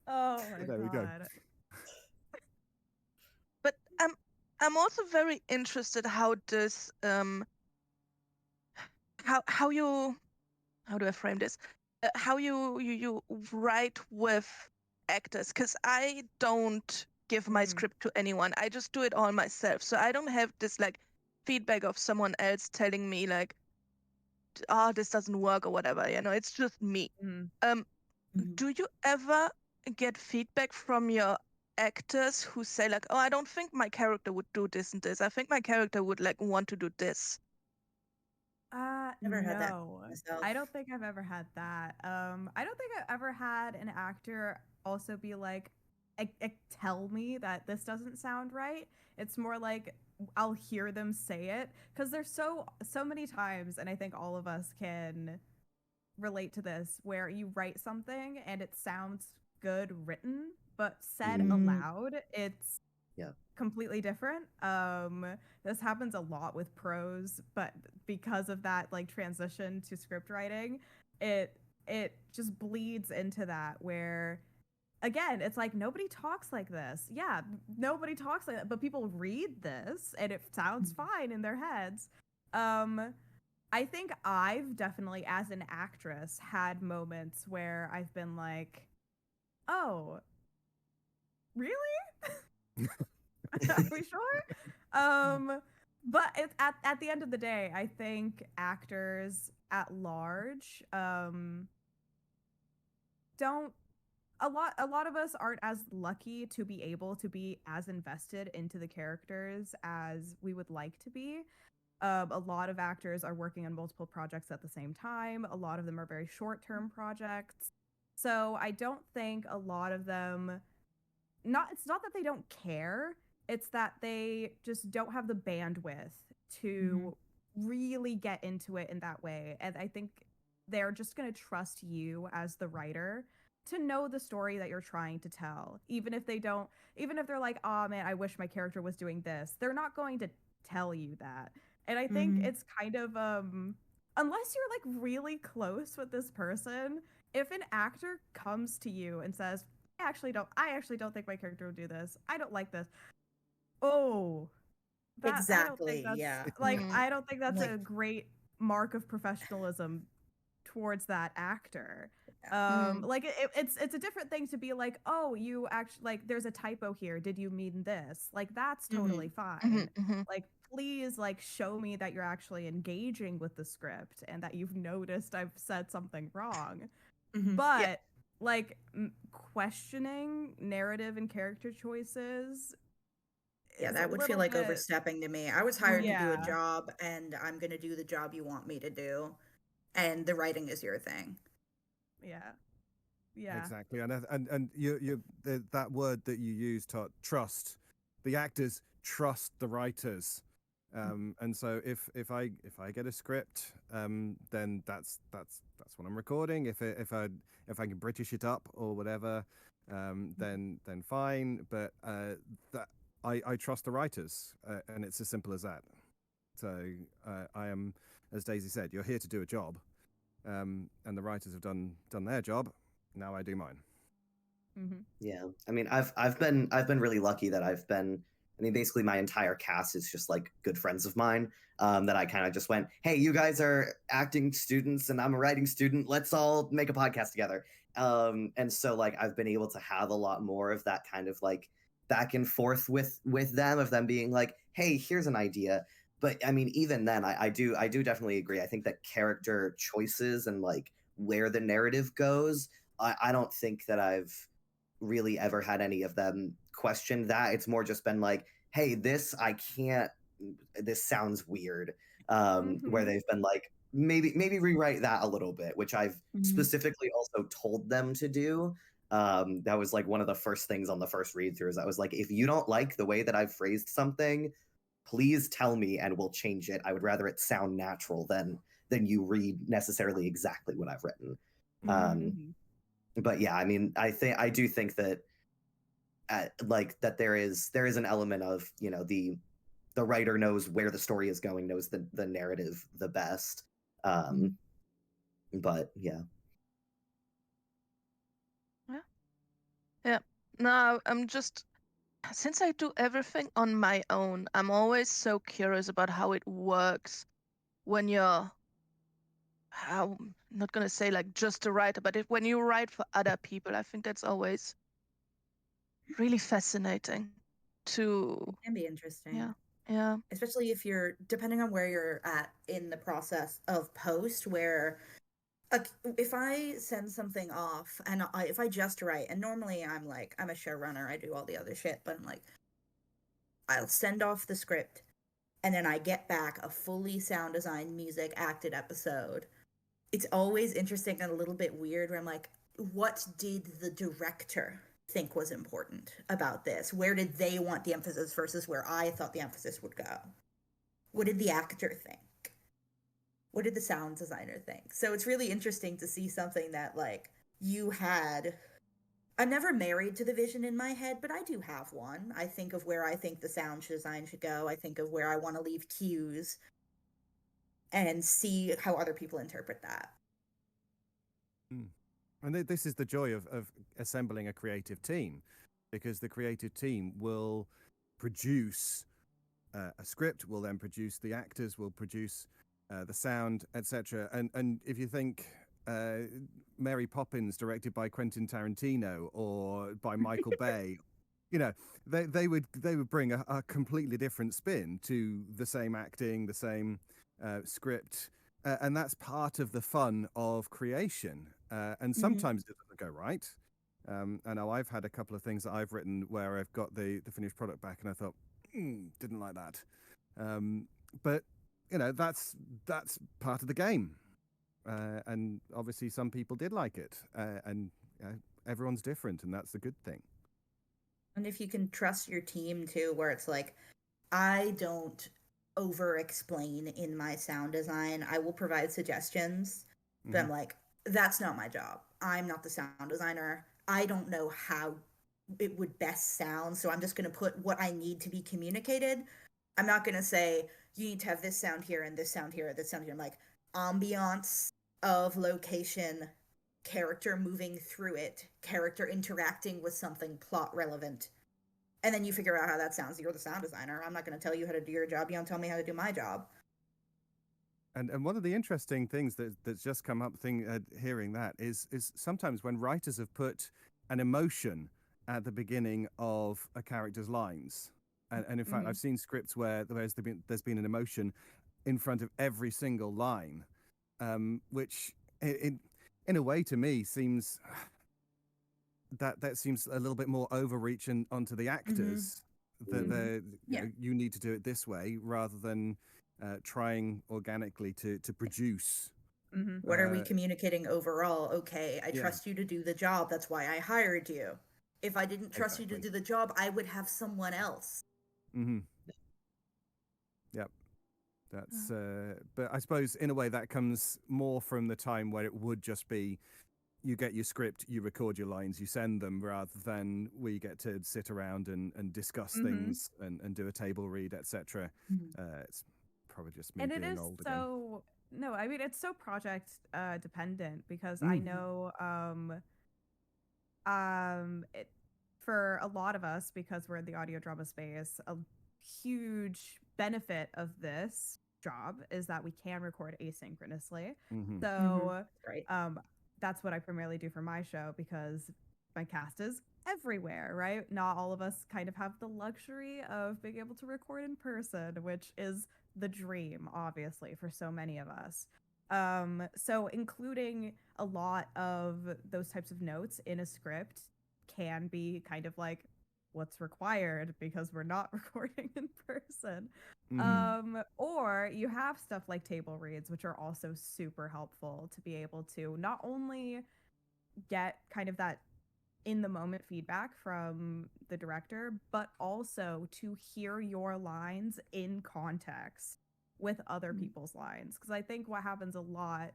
Oh my there God. we go. But I'm also very interested how this how do I frame this? How you write with actors, because I don't give my script to anyone. I just do it all myself. So I don't have this like feedback of someone else telling me like, oh, this doesn't work or whatever. It's just me. Do you ever get feedback from your actors who say like, oh, I don't think my character would do this and this. I think my character would like want to do this. Never had that No, myself. I don't think I've ever had that. I don't think I've ever had an actor also be like, tell me that this doesn't sound right. It's more like I'll hear them say it, because there's so many times, and I think all of us can relate to this, where you write something and it sounds good written, but said aloud, it's completely different. This happens a lot with prose, but because of that like transition to script writing, it just bleeds into that, where again, it's like nobody talks like this. Yeah, nobody talks like that, but people read this and it sounds fine in their heads. I think I've definitely, as an actress, had moments where I've been like, oh, really? Are we sure? But it's at the end of the day, I think actors at large don't a lot of us aren't as lucky to be able to be as invested into the characters as we would like to be. A lot of actors are working on multiple projects at the same time. A lot of them are very short-term projects. So I don't think a lot of them it's not that they don't care, it's that they just don't have the bandwidth to really get into it in that way. And I think they're just going to trust you as the writer to know the story that you're trying to tell. Even if they're like, oh man, I wish my character was doing this, they're not going to tell you that. And I think it's kind of unless you're like really close with this person, if an actor comes to you and says, I actually don't think my character would do this, I don't like this, I don't think Exactly. that's Yeah. like I don't think that's Like- a great mark of professionalism towards that actor. Like it's a different thing to be like, oh, you actually, like, there's a typo here, did you mean this? Like, that's totally fine. Like, please, like, show me that you're actually engaging with the script and that you've noticed I've said something wrong. But like questioning narrative and character choices, Yeah, is that a would feel little like bit, overstepping to me. I was hired to do a yeah, job, and I'm going to do the job you want me to do, and the writing is your thing. yeah. Exactly, and that word that you used, Todd, trust. The actors trust the writers, and so if I get a script, then that's what I'm recording. If I can British it up or whatever, then fine. But that I trust the writers, and it's as simple as that. So I am, as Daisy said, you're here to do a job, and the writers have done their job. Now I do mine. Yeah, I mean, I've been really lucky that I mean, basically my entire cast is just like good friends of mine. That I kind of just went, hey, you guys are acting students and I'm a writing student. Let's all make a podcast together. And so like I've been able to have a lot more of that kind of like back and forth with them, of them being like, hey, here's an idea. But I mean, even then, I do definitely agree. I think that character choices and like where the narrative goes, I don't think that I've really ever had any of them question that. It's more just been like, hey, this sounds weird. Where they've been like, maybe rewrite that a little bit, which I've specifically also told them to do. That was like one of the first things on the first read through, is I was like, if you don't like the way that I've phrased something, please tell me and we'll change it. I would rather it sound natural than you read necessarily exactly what I've written. But yeah, I mean, I do think that like that there is an element of, you know, the writer knows where the story is going, knows the narrative the best. But yeah. No, I'm just, since I do everything on my own, I'm always so curious about how it works when you're, I'm not gonna say like just a writer, but when you write for other people, I think that's always really fascinating to, It can be interesting. yeah. Especially if you're, depending on where you're at in the process of post, where if I send something off and if I just write, and normally I'm a showrunner, I do all the other shit, but I'm like, I'll send off the script and then I get back a fully sound designed, music acted episode. It's always interesting and a little bit weird where I'm like, what did the director think was important about this? Where did they want the emphasis versus where I thought the emphasis would go? What did the actor think? What did the sound designer think? So it's really interesting to see something that like you had. I'm never married to the vision in my head, but I do have one. I think of where I think the sound design should go. I think of where I want to leave cues and see how other people interpret that. And this is the joy of assembling a creative team, because the creative team will produce a script, will then produce the actors, will produce the sound, etc. And if you think Mary Poppins, directed by Quentin Tarantino or by Michael Bay, you know, they would bring a completely different spin to the same acting, the same script. And that's part of the fun of creation. And sometimes it doesn't go right. I know I've had a couple of things that I've written where I've got the finished product back and I thought, didn't like that. But, you know, that's part of the game. And obviously some people did like it. And everyone's different, and that's the good thing. And if you can trust your team too, where it's like, I don't over explain in my sound design. I will provide suggestions, but I'm like, that's not my job. I'm not the sound designer. I don't know how it would best sound, so I'm just going to put what I need to be communicated. I'm not going to say, you need to have this sound here and this sound here, this sound here. I'm like, ambiance of location, character moving through it, character interacting with something plot relevant. And then you figure out how that sounds. You're the sound designer. I'm not going to tell you how to do your job. You don't tell me how to do my job. And one of the interesting things that's just come up hearing that is sometimes when writers have put an emotion at the beginning of a character's lines. And in fact, I've seen scripts where there's been an emotion in front of every single line, which in a way to me seems that seems a little bit more overreach and onto the actors. That you need to do it this way rather than trying organically to produce. What are we communicating overall? Okay, I trust you to do the job. That's why I hired you. If I didn't trust you to do the job, I would have someone else. Yep. That's but I suppose in a way that comes more from the time where it would just be you get your script, you record your lines, you send them, rather than we get to sit around and discuss things and do a table read, etc. It's probably just me being old again. No, I mean, it's so project dependent, because I know for a lot of us, because we're in the audio drama space, a huge benefit of this job is that we can record asynchronously. So that's what I primarily do for my show, because my cast is everywhere, right? Not all of us kind of have the luxury of being able to record in person, which is the dream, obviously, for so many of us. So including a lot of those types of notes in a script can be kind of like what's required, because we're not recording in person. Or you have stuff like table reads, which are also super helpful to be able to not only get kind of that in the moment feedback from the director, but also to hear your lines in context with other people's lines. Because I think what happens a lot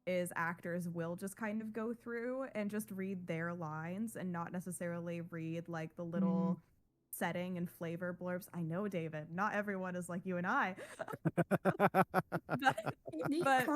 is actors will just kind of go through and just read their lines and not necessarily read like the little setting and flavor blurbs. I know, David, not everyone is like you and I. but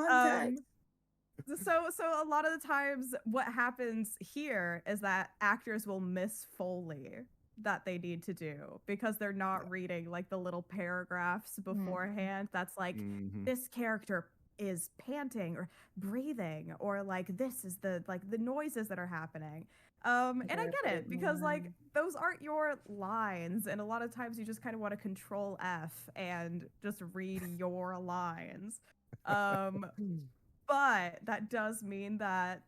so a lot of the times what happens here is that actors will miss Foley that they need to do because they're not reading like the little paragraphs beforehand. That's like, this character is panting or breathing, or like this is the noises that are happening. And I get it, because like those aren't your lines, and a lot of times you just kind of want to control F and just read your lines. But that does mean that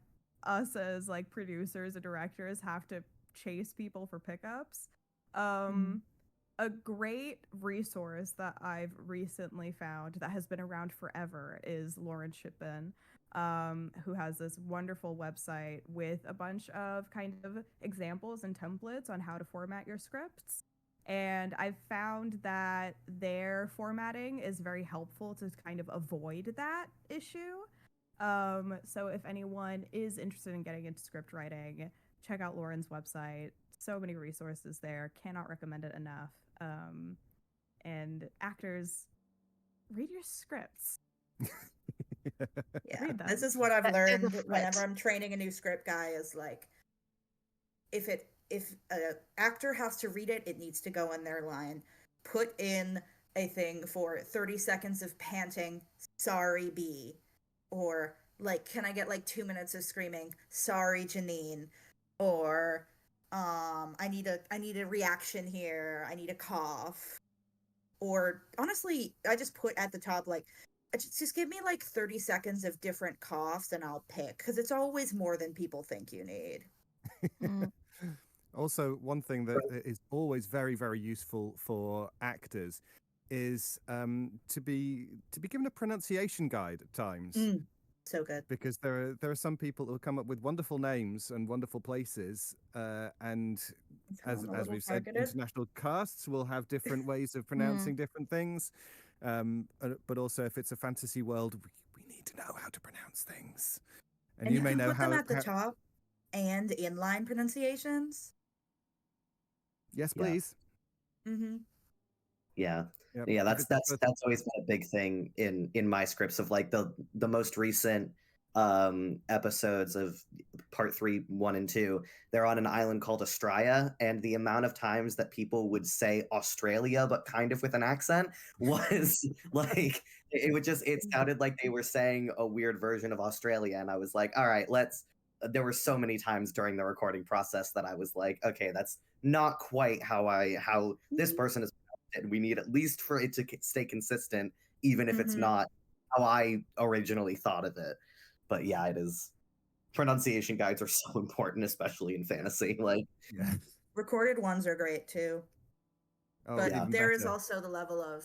us as like producers and directors have to chase people for pickups. A great resource that I've recently found that has been around forever is Lauren Shipman, who has this wonderful website with a bunch of kind of examples and templates on how to format your scripts. And I've found that their formatting is very helpful to kind of avoid that issue. So if anyone is interested in getting into script writing, check out Lauren's website. So many resources there. Cannot recommend it enough. And actors, read your scripts. Yeah, Read this them. is what I've That is a learned whenever threat. I'm training a new script guy is like, if an actor has to read it, it needs to go in their line. Put in a thing for 30 seconds of panting, sorry B, or like, can I get like 2 minutes of screaming, sorry Janine, or I need a reaction here, I need a cough, or honestly, I just put at the top like, just give me like 30 seconds of different coughs and I'll pick, because it's always more than people think you need. Mm. Also, one thing that is always very, very useful for actors is to be given a pronunciation guide at times. So good. Because there are some people who come up with wonderful names and wonderful places, and as we've said, international casts will have different ways of pronouncing different things. But also, if it's a fantasy world, we need to know how to pronounce things. And you may can know put how them at the top and inline pronunciations. Yes, Yeah. please. Mm-hmm. Yeah. Yep. Yeah, that's always been a big thing in my scripts of like the most recent episodes of part 3, 1 and 2. They're on an island called Australia, and the amount of times that people would say Australia but kind of with an accent was like it sounded like they were saying a weird version of Australia, and I was like, all right, there were so many times during the recording process that I was like, okay, that's not quite how this person is. And we need at least for it to stay consistent, even if it's not how I originally thought of it. But yeah, it is. Pronunciation guides are so important, especially in fantasy. Like, yeah. Recorded ones are great too. Oh, but even there is better. also the level of,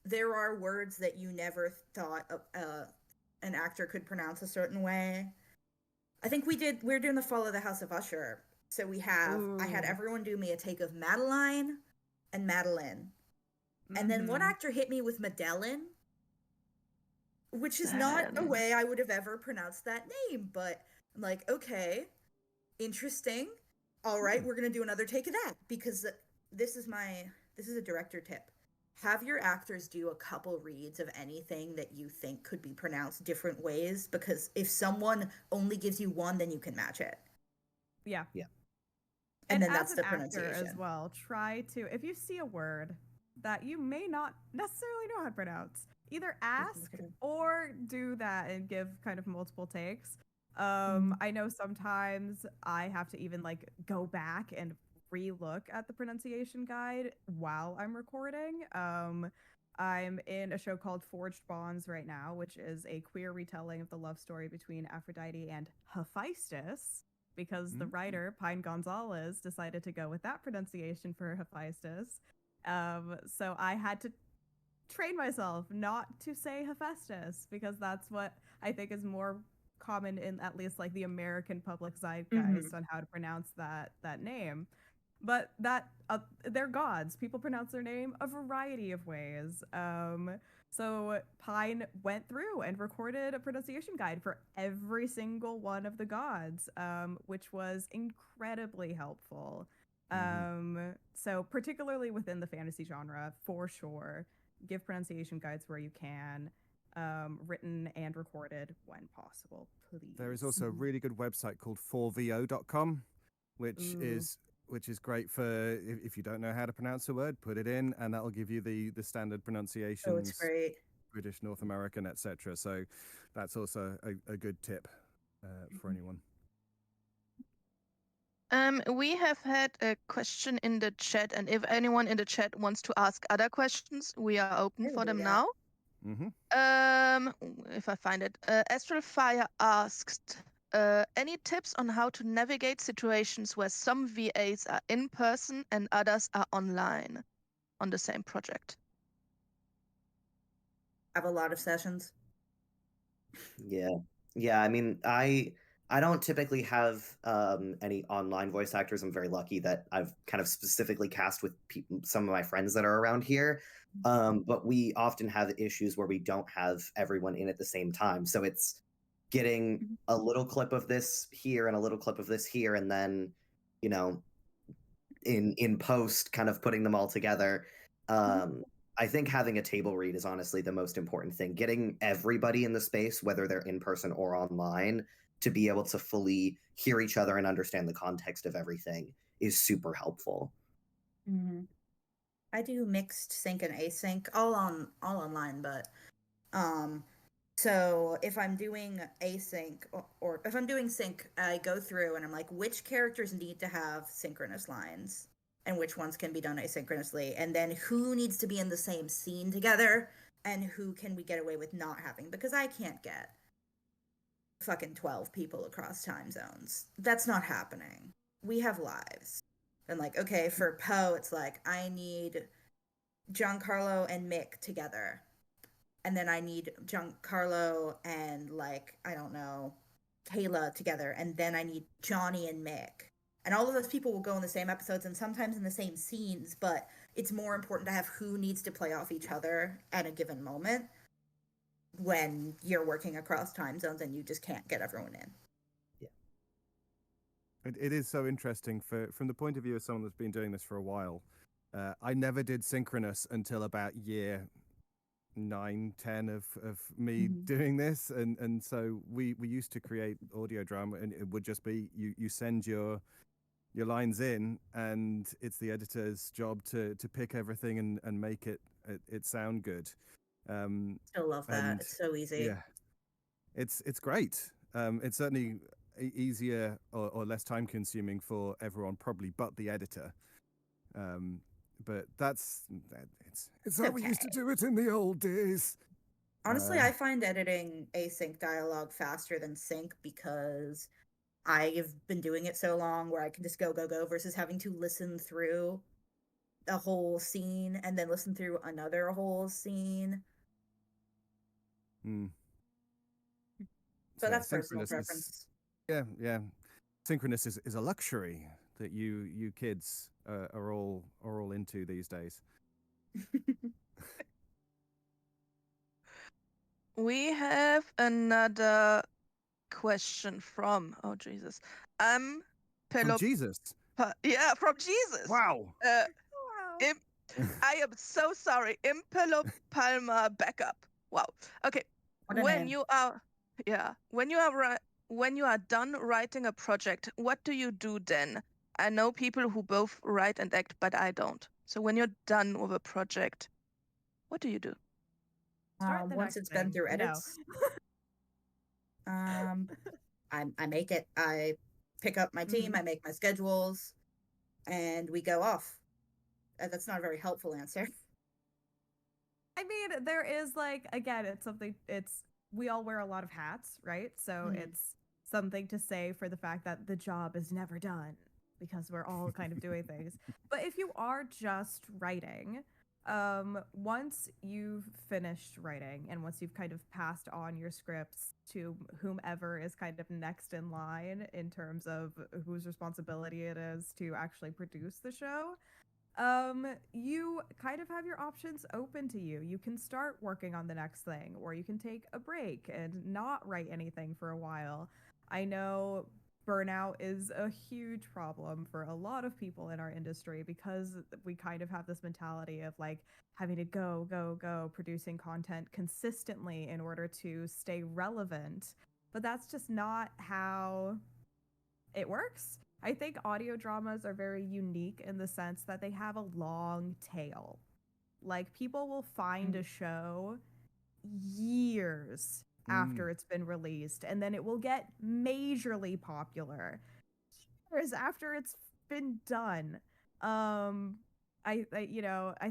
there are words that you never thought an actor could pronounce a certain way. I think we're doing the Fall of the House of Usher. So I had everyone do me a take of Madeline and Madeline. And then one actor hit me with Madeline, which is not a way I would have ever pronounced that name. But I'm like, okay, interesting. All right, we're going to do another take of that, because this is a director tip. Have your actors do a couple reads of anything that you think could be pronounced different ways, because if someone only gives you one, then you can match it. Yeah. Yeah. And then as that's an the actor pronunciation as well. Try to, if you see a word that you may not necessarily know how to pronounce, either ask or do that and give kind of multiple takes. I know sometimes I have to even like go back and re-look at the pronunciation guide while I'm recording. I'm in a show called Forged Bonds right now, which is a queer retelling of the love story between Aphrodite and Hephaestus, because the writer, Pine Gonzalez, decided to go with that pronunciation for Hephaestus. So I had to train myself not to say Hephaestus, because that's what I think is more common in at least like the American public zeitgeist on how to pronounce that name. But they're gods. People pronounce their name a variety of ways. So Pine went through and recorded a pronunciation guide for every single one of the gods, which was incredibly helpful. So particularly within the fantasy genre, for sure, give pronunciation guides where you can, written and recorded when possible, please. There is also a really good website called 4vo.com, which is great for if you don't know how to pronounce a word, put it in, and that'll give you the standard pronunciations. Oh, it's great. British, North American, etc. So that's also a good tip for anyone. We have had a question in the chat, and if anyone in the chat wants to ask other questions, we are open for them now. If I find it, Astral Fire asked, any tips on how to navigate situations where some VAs are in person and others are online on the same project? Have a lot of sessions. Yeah. I mean, I don't typically have any online voice actors. I'm very lucky that I've kind of specifically cast with some of my friends that are around here. But we often have issues where we don't have everyone in at the same time. So it's getting a little clip of this here and a little clip of this here, and then, in post, kind of putting them all together. I think having a table read is honestly the most important thing. Getting everybody in the space, whether they're in person or online, to be able to fully hear each other and understand the context of everything is super helpful. Mm-hmm. I do mixed sync and async, all online, but so if I'm doing async or if I'm doing sync, I go through and I'm like, which characters need to have synchronous lines and which ones can be done asynchronously, and then who needs to be in the same scene together and who can we get away with not having, because I can't get fucking 12 people across time zones. That's not happening. We have lives. And like, okay, for Poe, it's like I need Giancarlo and Mick together. And then I need Giancarlo and, like, I don't know, Kayla together. And then I need Johnny and Mick. And all of those people will go in the same episodes and sometimes in the same scenes, but it's more important to have who needs to play off each other at a given moment when you're working across time zones and you just can't get everyone in. It is so interesting from the point of view of someone that's been doing this for a while. I never did synchronous until about year 9, 10 of me doing this, and so we used to create audio drama, and it would just be you send your lines in, and it's the editor's job to pick everything and make it sound good. Still love that. It's so easy. Yeah, it's great. It's certainly easier or less time consuming for everyone, probably, but the editor. But it's how we used to do it in the old days. Honestly, I find editing async dialogue faster than sync because I've been doing it so long where I can just go versus having to listen through a whole scene and then listen through another whole scene. So that's personal preference. Yeah. Synchronous is a luxury that you kids are all into these days. We have another question from Jesus. From Jesus. Yeah, from Jesus. Wow. I am so sorry. Impelo Palma backup. Wow. Okay. When you are done writing a project, what do you do then? I know people who both write and act, but I don't. So when you're done with a project, what do you do? Once it's been through edits, I make it. I pick up my team. I make my schedules, and we go off. That's not a very helpful answer. I mean, there is, like, again, we all wear a lot of hats, right? So it's something to say for the fact that the job is never done because we're all kind of doing things. But if you are just writing, once you've finished writing and once you've kind of passed on your scripts to whomever is kind of next in line in terms of whose responsibility it is to actually produce the show, you kind of have your options open to you. You can start working on the next thing, or you can take a break and not write anything for a while. I know burnout is a huge problem for a lot of people in our industry because we kind of have this mentality of like having to go producing content consistently in order to stay relevant. But that's just not how it works. I think audio dramas are very unique in the sense that they have a long tail. Like, people will find a show years after it's been released, and then it will get majorly popular years after it's been done. I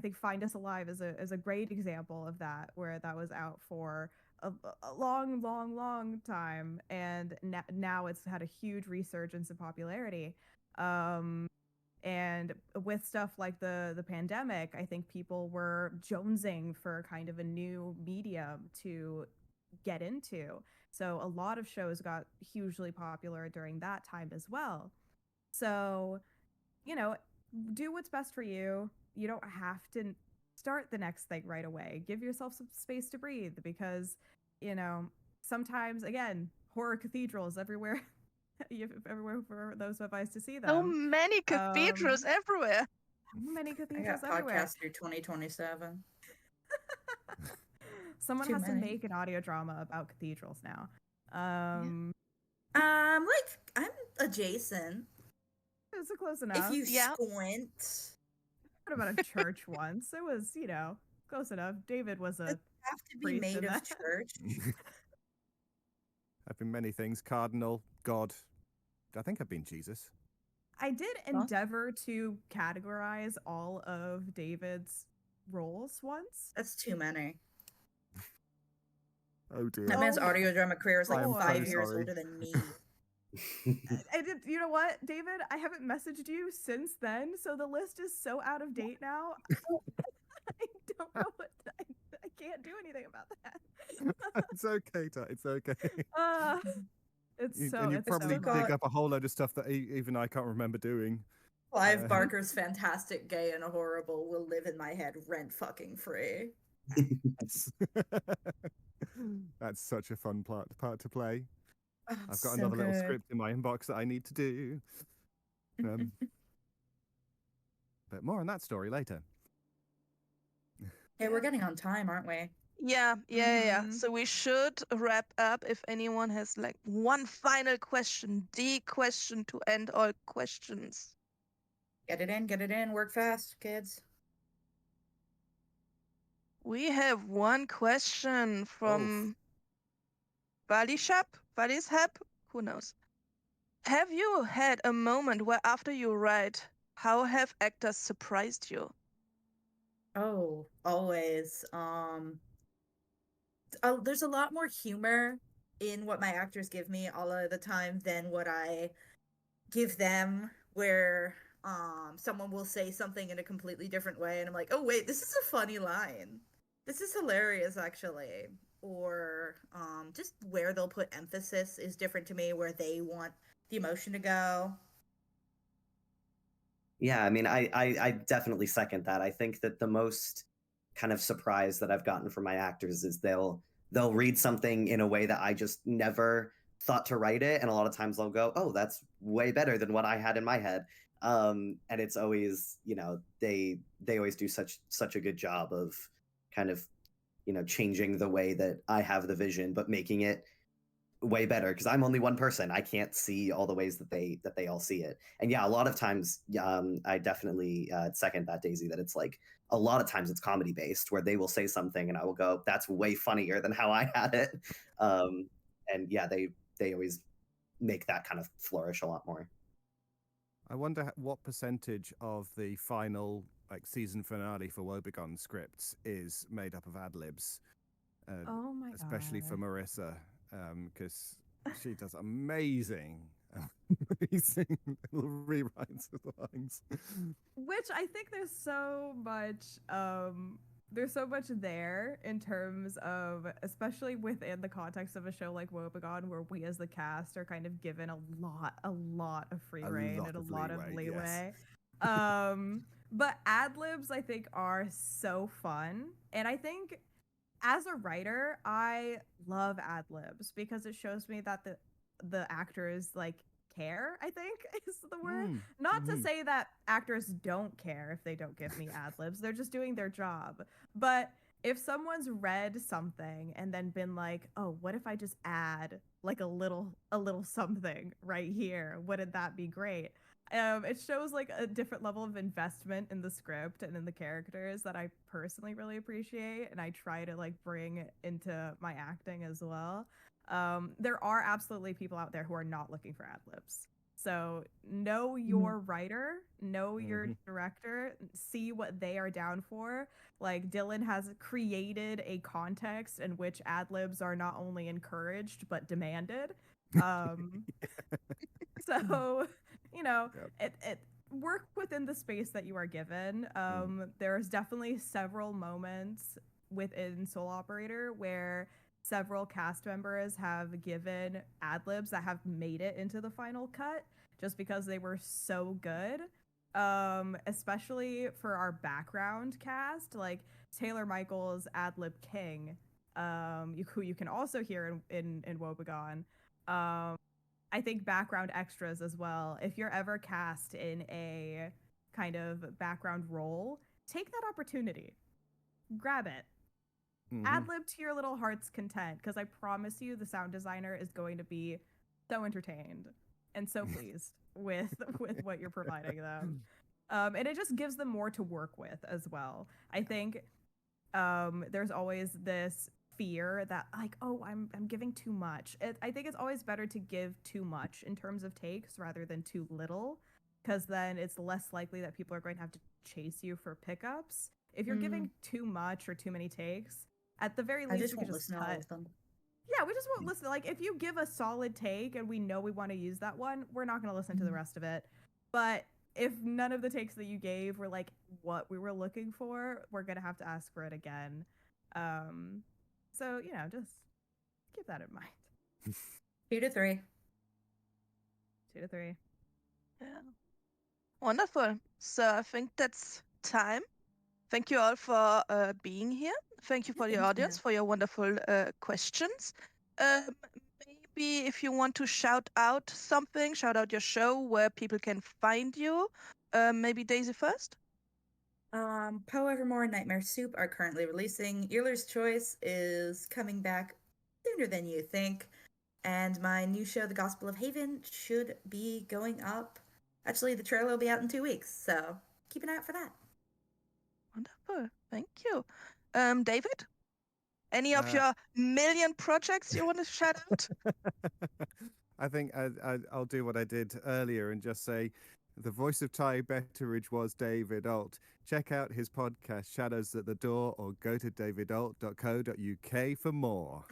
think Find Us Alive is a great example of that, where that was out for a long time, and now it's had a huge resurgence in popularity. And with stuff like the pandemic, I think people were jonesing for kind of a new medium to get into. So a lot of shows got hugely popular during that time as well. So, do what's best for you. You don't have to start the next thing right away. Give yourself some space to breathe because, sometimes, again, horror cathedrals everywhere. Everywhere for those who have eyes to see them. So many cathedrals everywhere. Many cathedrals I got everywhere. podcasts through 2027. Someone Too has to many. make an audio drama about cathedrals now. Like I'm adjacent. It's close enough. If you Yeah. squint, What about a church once? It was, close enough. David was a have to be priest made in of that. church. I've been many things: cardinal, God. I think I've been Jesus. I did Huh? endeavor to categorize all of David's roles once. That's too many. Oh dear. That man's Oh, audio drama career is like I am so 5 years sorry. older than me. I did. You know what, David? I haven't messaged you since then, so the list is so out of date now. I don't know what. I can't do anything about that. It's okay, Tat. It's okay. It's so. And you It's probably so got- dig hard. up a whole load of stuff that even I can't remember doing. Clive Barker's fantastic, gay, and horrible will live in my head rent fucking free. That's such a fun part to play. Oh, I've got so another little good. script in my inbox that I need to do. But more on that story later. Hey, we're getting on time, aren't we? Yeah. Mhm. So we should wrap up. If anyone has like one final question, the question to end all questions. Get it in, work fast, kids. We have one question from Valishap, who knows? Have you had a moment where after you write, how have actors surprised you? Oh, always. There's a lot more humor in what my actors give me all of the time than what I give them, where someone will say something in a completely different way and I'm like, oh wait, this is a funny line. This is hilarious actually. Or just where they'll put emphasis is different to me, where they want the emotion to go. Yeah, I mean, I definitely second that. I think that the most kind of surprise that I've gotten from my actors is they'll read something in a way that I just never thought to write it, and a lot of times they'll go, "Oh, that's way better than what I had in my head." And it's always, they always do such a good job of kind of, changing the way that I have the vision, but making it way better because I'm only one person. I can't see all the ways that they all see it. And yeah, a lot of times, I definitely second that, Daisy, that it's like a lot of times it's comedy based where they will say something and I will go, "That's way funnier than how I had it." And yeah, they always make that kind of flourish a lot more. I wonder what percentage of the final season finale for Wobegon scripts is made up of ad libs. Oh my god. Especially for Marissa, because she does amazing little rewrites of the lines. Which I think there's so much there in terms of, especially within the context of a show like Wobegon, where we as the cast are kind of given a lot of free reign and a lot of leeway. Yes. But ad libs I think are so fun, and I think as a writer I love ad libs because it shows me that the actors care, I think is the word. Not to say that actors don't care if they don't give me ad libs. They're just doing their job. But if someone's read something and then been like, "Oh, what if I just add like a little something right here? Wouldn't that be great?" It shows like a different level of investment in the script and in the characters that I personally really appreciate, and I try to bring into my acting as well. There are absolutely people out there who are not looking for ad libs. So know your writer, know your director, see what they are down for. Like Dylan has created a context in which ad libs are not only encouraged but demanded. So, it work within the space that you are given. There's definitely several moments within Soul Operator where several cast members have given ad libs that have made it into the final cut just because they were so good. Especially for our background cast, like Taylor Michaels ad lib King, who you can also hear in Wobegon. I think background extras as well. If you're ever cast in a kind of background role, take that opportunity. Grab it. ad lib to your little heart's content, because I promise you the sound designer is going to be so entertained and so pleased with what you're providing them. And it just gives them more to work with as well. I think there's always this fear that like, oh, I'm giving too much. I think it's always better to give too much in terms of takes rather than too little, because then it's less likely that people are going to have to chase you for pickups. If you're giving too much or too many takes, at the very least, we could just listen to all cut. of them. Yeah, we just won't listen. Like, if you give a solid take and we know we want to use that one, we're not going to listen to the rest of it. But if none of the takes that you gave were like what we were looking for, we're going to have to ask for it again. So, just keep that in mind. 2 to 3. 2 to 3. Yeah. Wonderful. So I think that's time. Thank you all for being here. Thank you for the thank audience you. for your wonderful questions. Maybe if you want to shout out something, shout out your show, where people can find you. Maybe Daisy first. Poe Evermore and Nightmare Soup are currently releasing. Earler's Choice is coming back sooner than you think. And my new show, The Gospel of Haven, should be going up. Actually, the trailer will be out in 2 weeks, so keep an eye out for that. Wonderful. Thank you. David? Any of Uh, your million projects you want to shout out? I think I'll do what I did earlier and just say the voice of Ty Betteridge was David Ault. Check out his podcast, Shadows at the Door, or go to davidault.co.uk for more.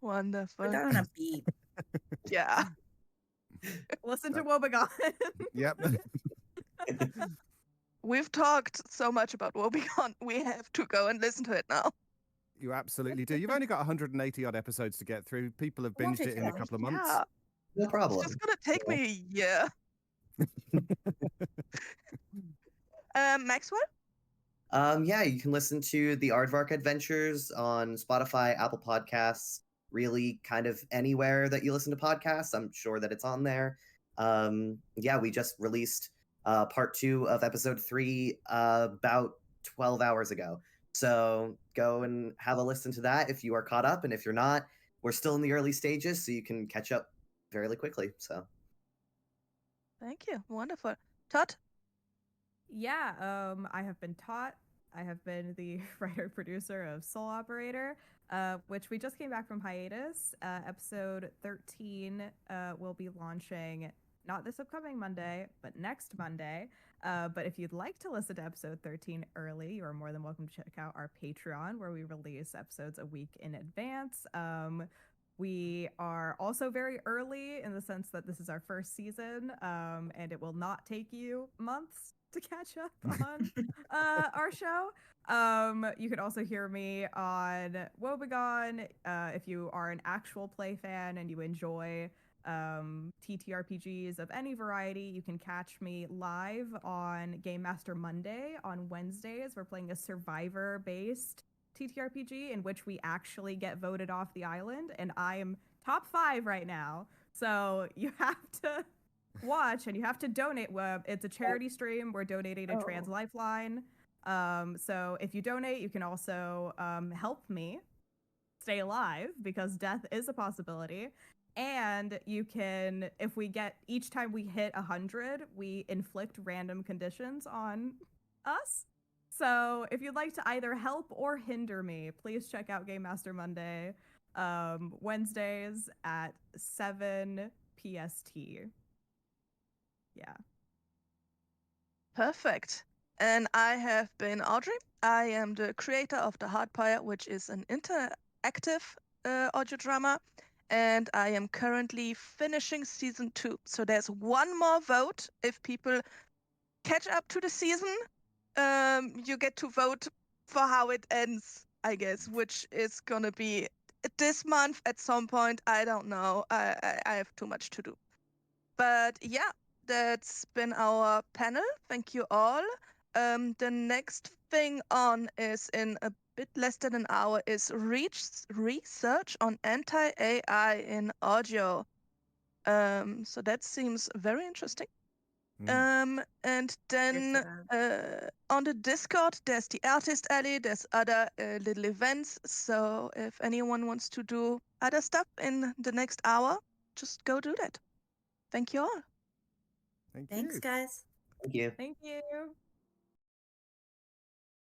Wonderful. Put that on a beat. Yeah. Listen to Wobegon. Yep. We've talked so much about Wobegon. We have to go and listen to it now. You absolutely do. You've only got 180 odd episodes to get through. People have Won't binged take it in a long. couple of months. Yeah. No It's problem. just gonna take me a year. Maxwell? Yeah, you can listen to the Aardvark Adventures on Spotify, Apple Podcasts, really kind of anywhere that you listen to podcasts. I'm sure that it's on there. Yeah, we just released part 2 of episode 3 about 12 hours ago. So go and have a listen to that if you are caught up, and if you're not, we're still in the early stages, so you can catch up fairly quickly. So Thank you. Wonderful. Todd? Yeah, I have been taught. I have been the writer-producer of Soul Operator, which we just came back from hiatus. Episode 13 will be launching not this upcoming Monday, but next Monday. But if you'd like to listen to episode 13 early, you are more than welcome to check out our Patreon, where we release episodes a week in advance. We are also very early in the sense that this is our first season, and it will not take you months to catch up on our show. You can also hear me on Wobegon. If you are an actual play fan and you enjoy TTRPGs of any variety, you can catch me live on Game Master Monday on Wednesdays. We're playing a survivor-based TTRPG in which we actually get voted off the island, and I am top 5 right now. So you have to watch and you have to donate. It's a charity stream. We're donating to Trans Lifeline. So if you donate, you can also help me stay alive, because death is a possibility. And you can, if we get, each time we hit 100, we inflict random conditions on us. So if you'd like to either help or hinder me, please check out Game Master Monday, Wednesdays at 7 PST. Yeah. Perfect. And I have been Audrey. I am the creator of The Hardpire, which is an interactive audio drama. And I am currently finishing season 2. So there's one more vote. If people catch up to the season, you get to vote for how it ends, I guess, which is gonna be this month at some point. I don't know. I have too much to do. But yeah, that's been our panel. Thank you all. The next thing on is in a bit less than an hour is research on anti-AI in audio. So that seems very interesting. And then on the Discord, there's the Artist Alley, there's other little events. So if anyone wants to do other stuff in the next hour, just go do that. Thank you all. Thank Thanks, you. guys. Thank you. Thank you.